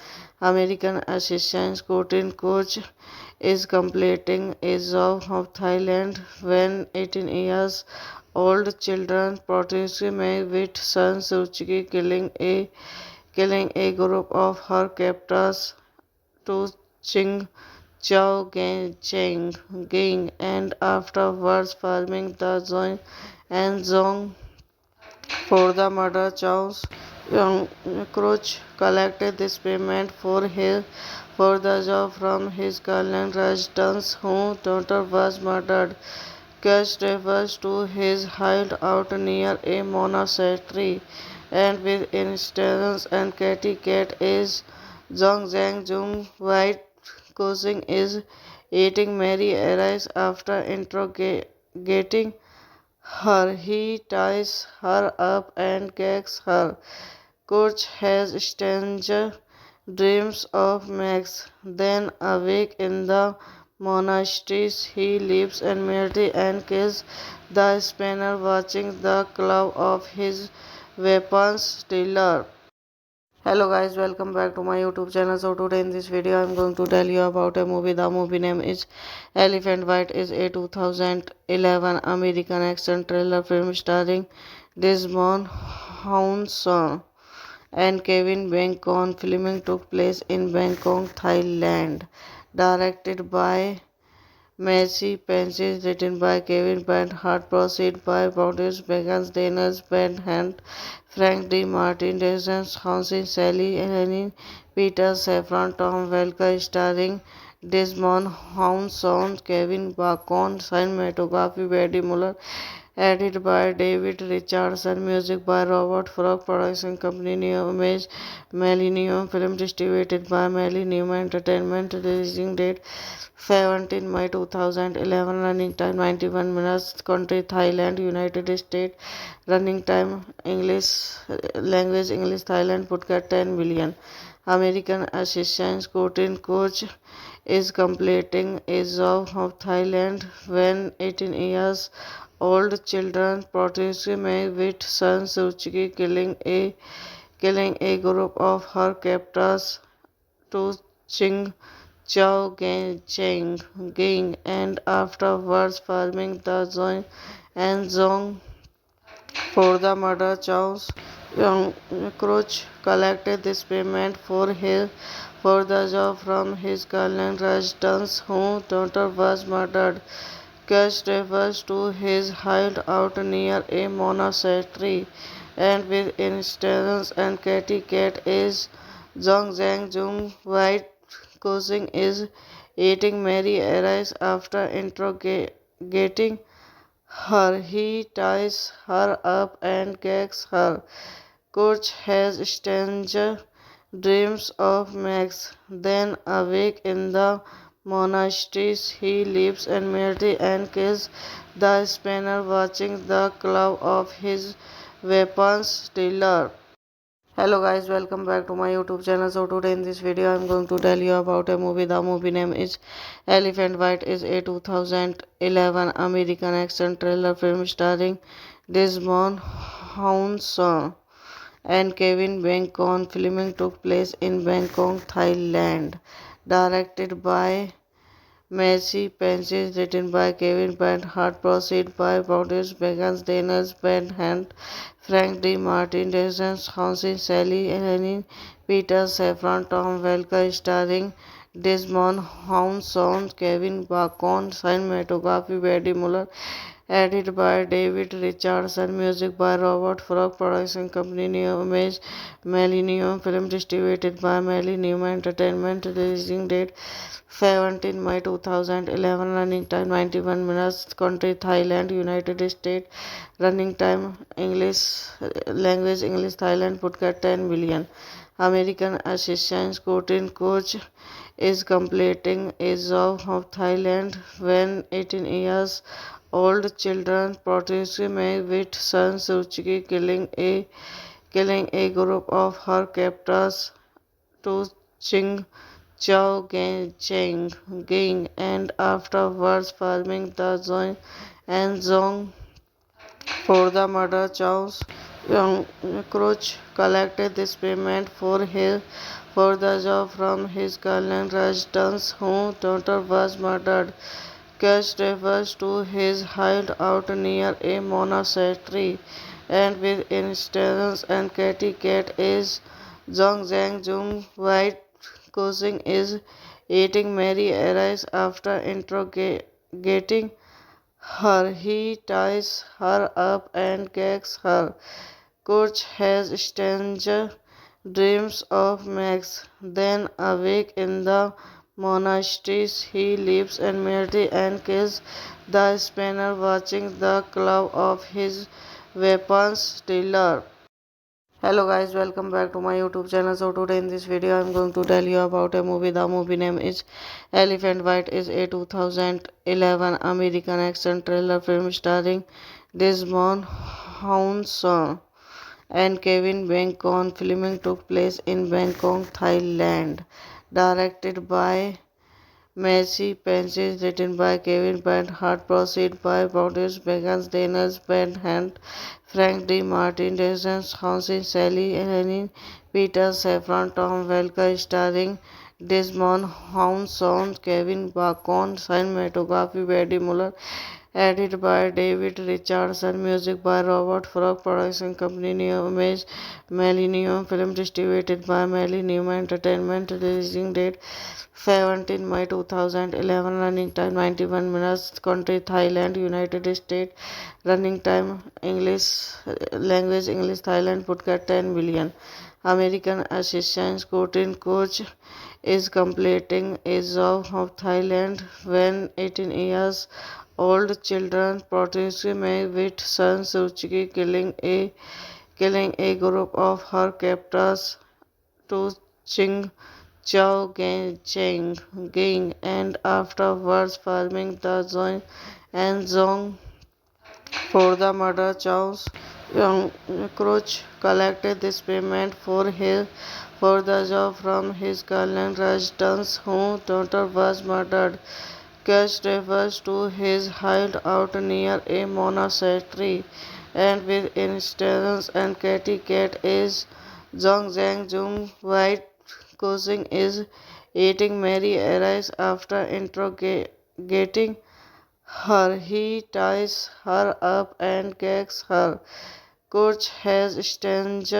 [SPEAKER 1] American assistant Courtney Coach is completing a job of Thailand when 18 years old children protest May with son Suzuki killing a group of her captors to Ching Chao Cheng Ging and afterwards farming the Zong and Zong for the murder. Chow's young Crouch collected this payment for the job from his girlfriend residence whose daughter was murdered. Cash refers to his hideout near a monastery, and with instance and Katy Cat is Zhong Zhang Jung White cousin is eating Mary arrives after interrogating her. He ties her up and gags her. Kurch has strange dreams of Max. Then awake in the monasteries, he leaves and Mary and kills the spanner, watching the claw of his weapons dealer. Hello guys, welcome back to my YouTube channel. So today in this video I am going to tell you about a movie. The movie name is Elephant White. Is a 2011 American action thriller film starring Desmond Hounson and Kevin Bacon. Filming took place in Bangkok, Thailand. Directed by Messy Pencils, written by Kevin Bent, Hart proceed by Bounties, Begans, Daniels, Ben Hand, Frank D. Martin, Jason, Hansi, Sally, Helene, Peter, Saffron, Tom Welker, starring Desmond Hounson, Kevin Bacon, cinematography by Eddie Muller, Edited by David Richardson, music by Robert Frog, production company New Image, Millennium Film, distributed by Millennium Entertainment, releasing date 17 May 2011, running time 91 minutes, country Thailand, United States, running time English, language English, Thailand, podcast 10 billion. American assistant scouting coach is completing a job of Thailand when 18 years old children protested with San Suu Kyi killing a group of her captors to Ching Chao Cheng Ging and afterwards farming the Zong and Zong for the murder charge. Young Crouch collected this payment for the job from his Thailand residence whose daughter was murdered. Cash refers to his hideout near a monastery, and with instance and Katy Cat is Zhong Zhang Jung White causing is eating Mary arrives after interrogating her. He ties her up and gags her. Coach has strange dreams of Max. Then awake in the monasteries, he leaves and Mary and kills the spanner, watching the claw of his weapons dealer. Hello guys, welcome back to my YouTube channel. So today in this video I'm going to tell you about a movie. The movie name is Elephant White. Is a 2011 American action thriller film starring Desmond Hounsou and Kevin Bacon. Filming took place in Bangkok, Thailand. Directed by Messi Pences, written by Kevin Bernhardt, proceed by Paulus Begans, Daniels Bernhardt, Frank D. Martin, Jason Hansen, Sally Helene, Peter Safran, Tom Welker, starring Desmond Hounsou, Kevin Bacon, cinematography by Eddie Muller, edited by David Richardson, music by Robert Frog, production company New Image, Millennium Film, distributed by Millennium Entertainment, releasing date 17 May 2011, running time 91 minutes, country Thailand, United States, running time English, language English, Thailand, podcast 10 billion. American assistant scouting coach is completing a job of Thailand when 18 years old children protested with San Suu Kyi killing a group of her captors to Ching Chao Cheng Ging and afterwards farming the Zong and Zong for the murder charge. Young Crouch collected this payment for the job from his Thailand residence whose daughter was murdered. Cash refers to his hideout near a monastery, and with instance and Katy Cat is Zhong Zhang Jung White causing is eating Mary arrives after interrogating her. He ties her up and gags her. Coach has strange dreams of Max. Then awake in the monasteries, he leaves and Mary and kills the spanner, watching the claw of his weapons dealer. Hello guys, welcome back to my YouTube channel. So today in this video I'm going to tell you about a movie. The movie name is Elephant White. Is a 2011 American action thriller film starring Desmond Hounsou and Kevin Bacon. Filming took place in Bangkok, Thailand. Directed by Messi Pences, written by Kevin Bernhardt, proceed by Paulus Begans, Daniels Bernhardt, Frank D. Martin, Jason Hansen, Sally Helene, Peter Safran, Tom Welker, starring Desmond Hounsou, Kevin Bacon, cinematography by Eddie Muller, edited by David Richardson, music by Robert Frog, production company New Image, Millennium Film, distributed by Millennium Entertainment, releasing date 17 May 2011, running time 91 minutes, country Thailand, United States, running time English, language English, Thailand, podcast 10 billion. American assistant scouting coach is completing age of Thailand when 18 years old children protested with San Suu Kyi killing a group of her captors to Ching Chao Cheng Ging and afterwards farming the Zong and Zong for the murder charge. Young Crouch collected this payment for the job from his Garland residence whose daughter was murdered. Cash refers to his hideout near a monastery, and with instance and Katy Cat is Zhong Zhang Jung White causing is eating Mary arrives after interrogating her. He ties her up and gags her. Coach has strange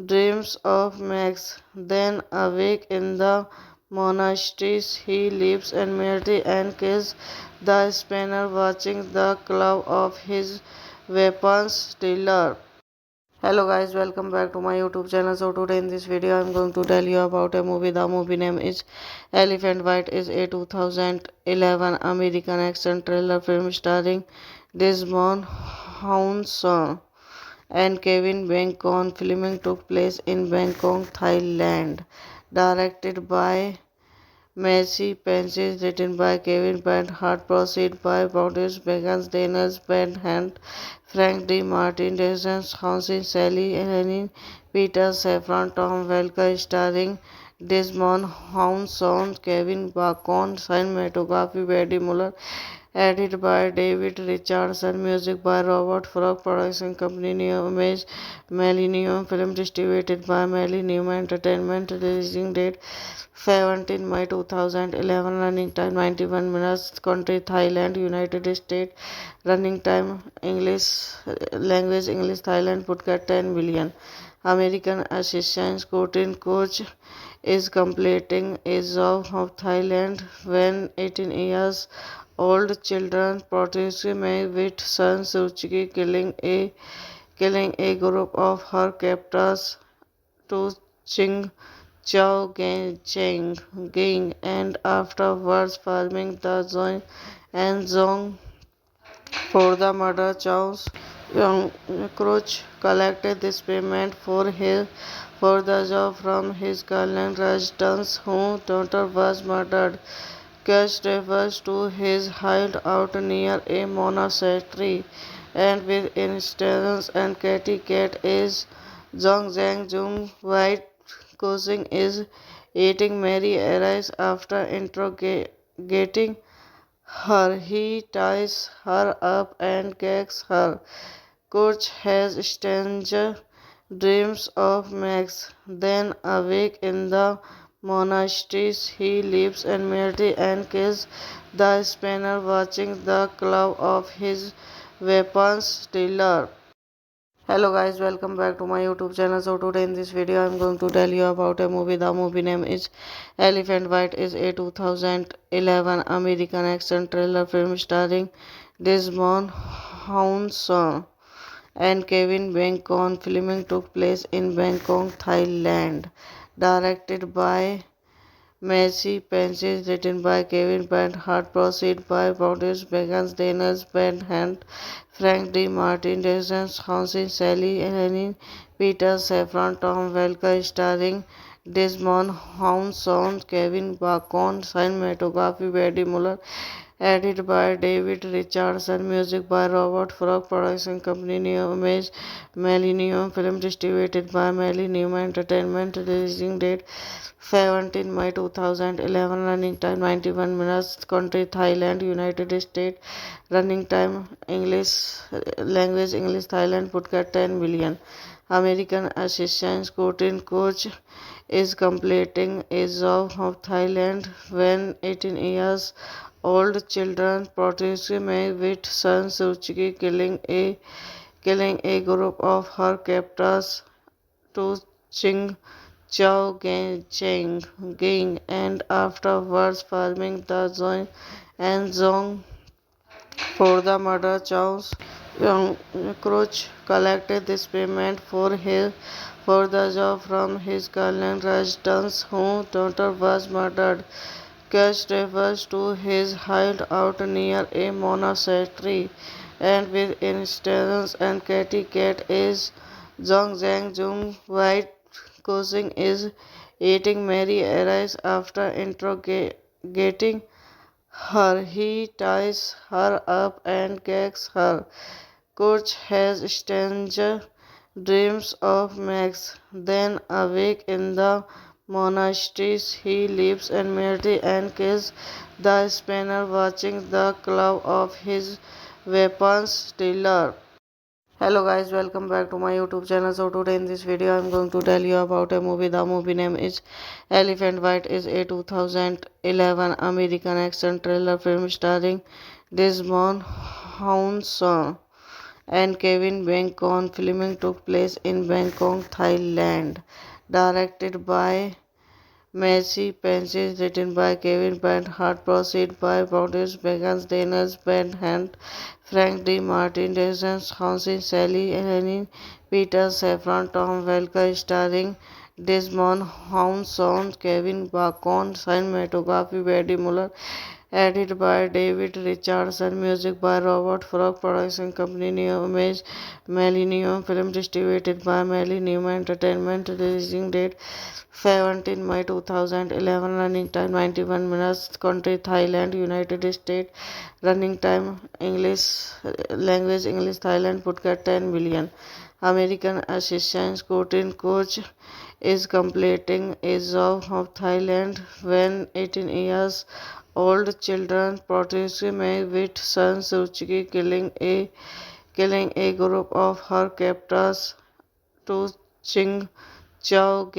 [SPEAKER 1] dreams of Max. Then awake in the monasteries, he leaves and Mary and kills the spanner, watching the claw of his weapons dealer. Hello guys, welcome back to my YouTube channel. So today in this video I'm going to tell you about a movie. The movie name is Elephant White. Is a 2011 American action thriller film starring Desmond Hounsou and Kevin Bacon. Filming took place in Bangkok, Thailand. Directed by Messi Pences, written by Kevin Hart, proceed by Boris Begans, Daniels Hand, Frank D. Martin, Jason Hansen, Sally Helene, Peter Safran, Tom Welker, starring Desmond Hounsou, Kevin Bacon, cinematography by Eddie Muller, edited by David Richardson, music by Robert Frog, production company New Image, Millennium Film, distributed by Millennium Entertainment, releasing date 17 May 2011, running time 91 minutes, country Thailand, United States, running time English, language English, Thailand, Phuket 10 billion. American assistant coach is completing a job of Thailand when 18 years old children protested with San Suu Kyi killing a group of her captors to Ching Chao Cheng Ging and afterwards farming the Zong and Zong for the murder charge. Young Crouch collected this payment for the job from his Garland residence whose daughter was murdered. Cash refers to his hideout near a monastery, and with instance and Katy Cat is Zhong Zhang Jung White causing is eating Mary arrives after interrogating her. He ties her up and gags her. Coach has strange dreams of Max. Then awake in the monasteries, he leaves and Mary and kills the spanner, watching the claw of his weapons dealer. Hello guys, welcome back to my YouTube channel. So today in this video I'm going to tell you about a movie. The movie name is Elephant White. Is a 2011 American action thriller film starring Desmond Hounsou and Kevin Bacon. Filming took place in Bangkok, Thailand. Directed by Messi Pences, written by Kevin Hart, proceed by Boris Begans, Daniels Hand, Frank D. Martin, Jason Hansen, Sally Helene, Peter Safran, Tom Welker, starring Desmond Hounsou, Kevin Bacon, cinematography by Eddie Muller, edited by David Richardson, music by Robert Frog, production company New Image, Millennium Film, distributed by Millennium Entertainment, releasing date 17 May 2011, running time 91 minutes, country Thailand, United States, running time English, language English, Thailand, Phuket 10 billion. American assistant coach is completing a job of Thailand when 18 years old children protested with San Suu Kyi killing a group of her captors to Ching Chao Cheng Ging and afterwards farming the Zong and Zong for the murder charge. Young Crouch collected this payment for the job from his girlfriend Rajdan's whose daughter was murdered. Cash refers to his hideout near a monastery, and with instance and Katy Cat is Zhong Zhang Jung White causing is eating Mary arrives after interrogating her. He ties her up and gags her. Coach has strange dreams of Max. Then awake in the monasteries, he leaves and Mary and kills the spanner, watching the claw of his weapons stealer. Hello guys, welcome back to my YouTube channel. So today in this video I'm going to tell you about a movie. The movie name is Elephant White. Is a 2011 American action thriller film starring Desmond Hounsou and Kevin Bacon. Filming took place in Bangkok, Thailand. Directed by Messi Pences, written by Kevin Bernhardt, proceed by Boris Begans, Daniels Bernhardt, Frank D. Martin, Jason Hansen, Sally Helene, Peter Safran, Tom Welker, starring Desmond Hounsou, Kevin Bacon, cinematography Eddie Muller, edited by David Richardson, music by Robert Frog, production company New Image, Millennium Film, distributed by Millennium Entertainment, releasing date 17 May 2011, running time 91 minutes, country Thailand, United States, running time English, language English, Thailand, Phuket 10 million. American assistant shooting coach is completing a job of Thailand when 18 years old children protest May with San Suchi killing a group of her captors to Ching Chao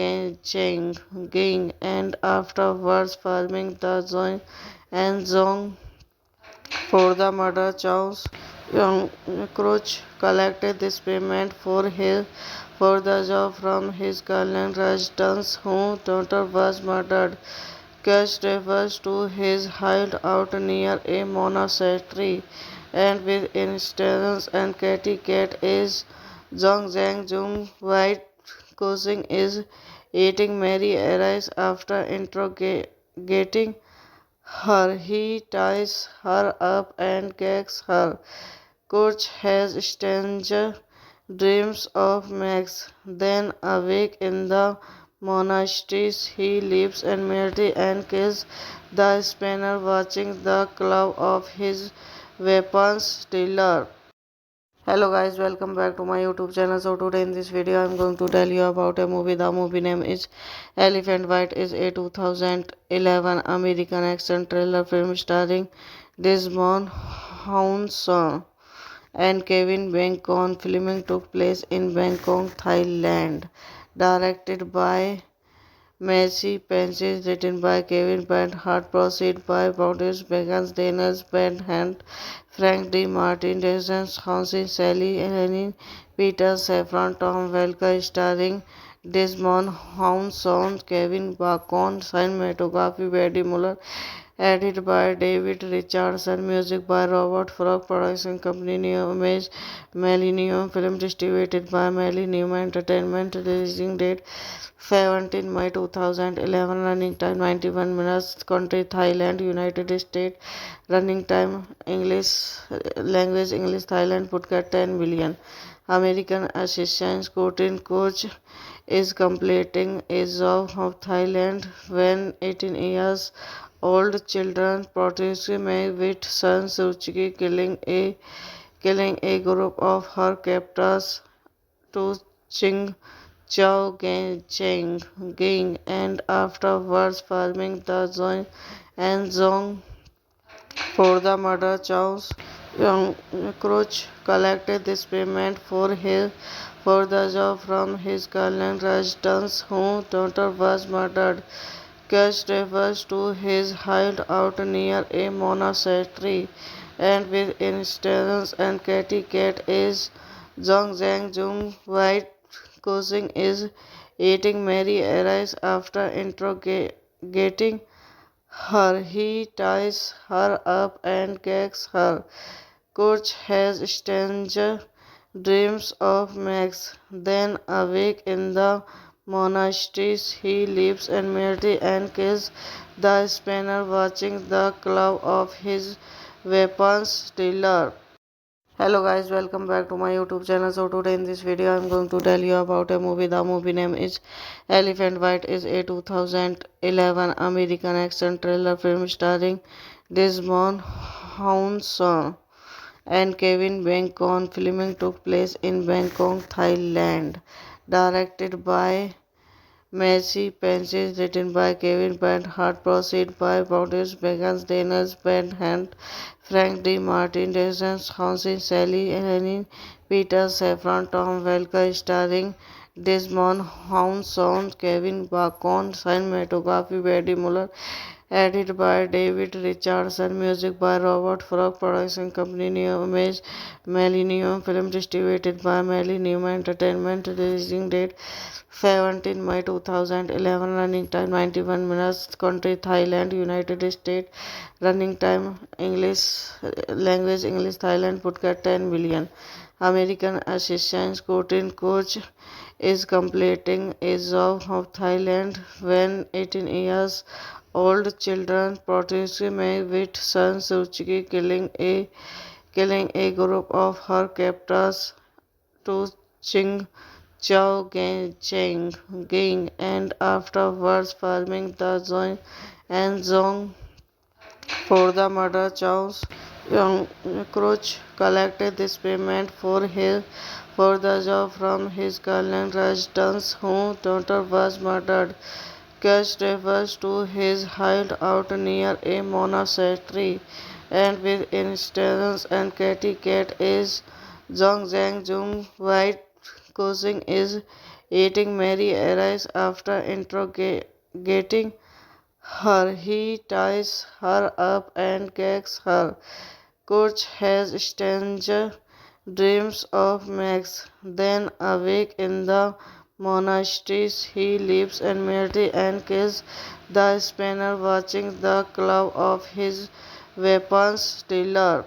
[SPEAKER 1] Cheng Ging and afterwards farming the Zong and Zong for the murder. Chow's young Crouch collected this payment for the job from his girlfriend Rajdan's whose daughter was murdered. Cash refers to his hideout near a monastery, and with instance and Katy Cat is Zhong Zhang Jung White causing is eating Mary arrives after interrogating her. He ties her up and gags her. Coach has strange dreams of Max. Then awake in the monasteries, he leaves and Mary and kills the spanner, watching the claw of his weapons stealer. Hello guys, welcome back to my YouTube channel. So today in this video I'm going to tell you about a movie. The movie name is Elephant White. Is a 2011 American action thriller film starring Desmond Hounsou and Kevin Bacon. Filming took place in Bangkok, Thailand. Directed by Messi Pences, written by Kevin Bernhardt, proceed by Boris Begans, Daniels Bernhardt, Frank D. Martin, Jason Hansen, Sally Helene, Peter Safran, Tom Welker, starring Desmond Hounsou, Kevin Bacon, cinematography Eddie Muller, edited by David Richardson, music by Robert Frog, production company New Image, Millennium Film, distributed by Millennium Entertainment, releasing date 17 May 2011, running time 91 minutes, country Thailand, United States, running time English, language English, Thailand, Phuket 10 million. American assistant shooting coach is completing a job of Thailand when 18 years old children protest May with San Suchi killing a group of her captors to Ching Chao Cheng Ging and afterwards farming the Zong and Zong for the murder. Chow's young Crouch collected this payment for the job from his girlfriend Rajdan's whose daughter was murdered. Cash refers to his hideout near a monastery, and with instance and Katy Cat is Zhong Zhang Jung White causing is eating Mary arrives after interrogating her. He ties her up and gags her. Coach has strange dreams of Max. Then, awake in the monasteries, he leaves and merely and kills the spanner, watching the claw of his weapons dealer. Hello guys, welcome back to my YouTube channel. So today in this video I'm going to tell you about a movie. The movie name is Elephant White. Is a 2011 American action thriller film starring Desmond Hounsou and Kevin Bacon. Filming took place in Bangkok, Thailand. Directed by Messi Pences, written by Kevin Bernhardt, proceed by Boris Begans, Daniels Bernhardt, Frank D. Martin, Jason Hansen, Sally Helene, Peter Safran, Tom Welker, starring Desmond Hounsou, Kevin Bacon, cinematography Eddie Muller, edited by David Richardson, music by Robert Frog, production company New Image, Millennium Film, distributed by Millennium Entertainment, releasing date 17 May 2011, running time 91 minutes, country Thailand, United States, running time English, language English, Thailand, Phuket 10 million. American assistant Courtney Coach is completing a job of Thailand when 18 years old children protest May with San Suu Kyi killing a group of her captors to Ching Chao Cheng Ging and afterwards farming the Zong and Zong for the murder. Chow's young Crouch collected this payment for the job from his Kalian residence whose daughter was murdered. Cash refers to his hideout near a monastery, and with instance and Katy Cat is Zhong Zhang Jung White cousin is eating Mary arrives after interrogating her. He ties her up and gags her. Kurt has strange dreams of Max. Then, awake in the monasteries, he leaves and merely and kills the spanner, watching the claw of his weapons dealer.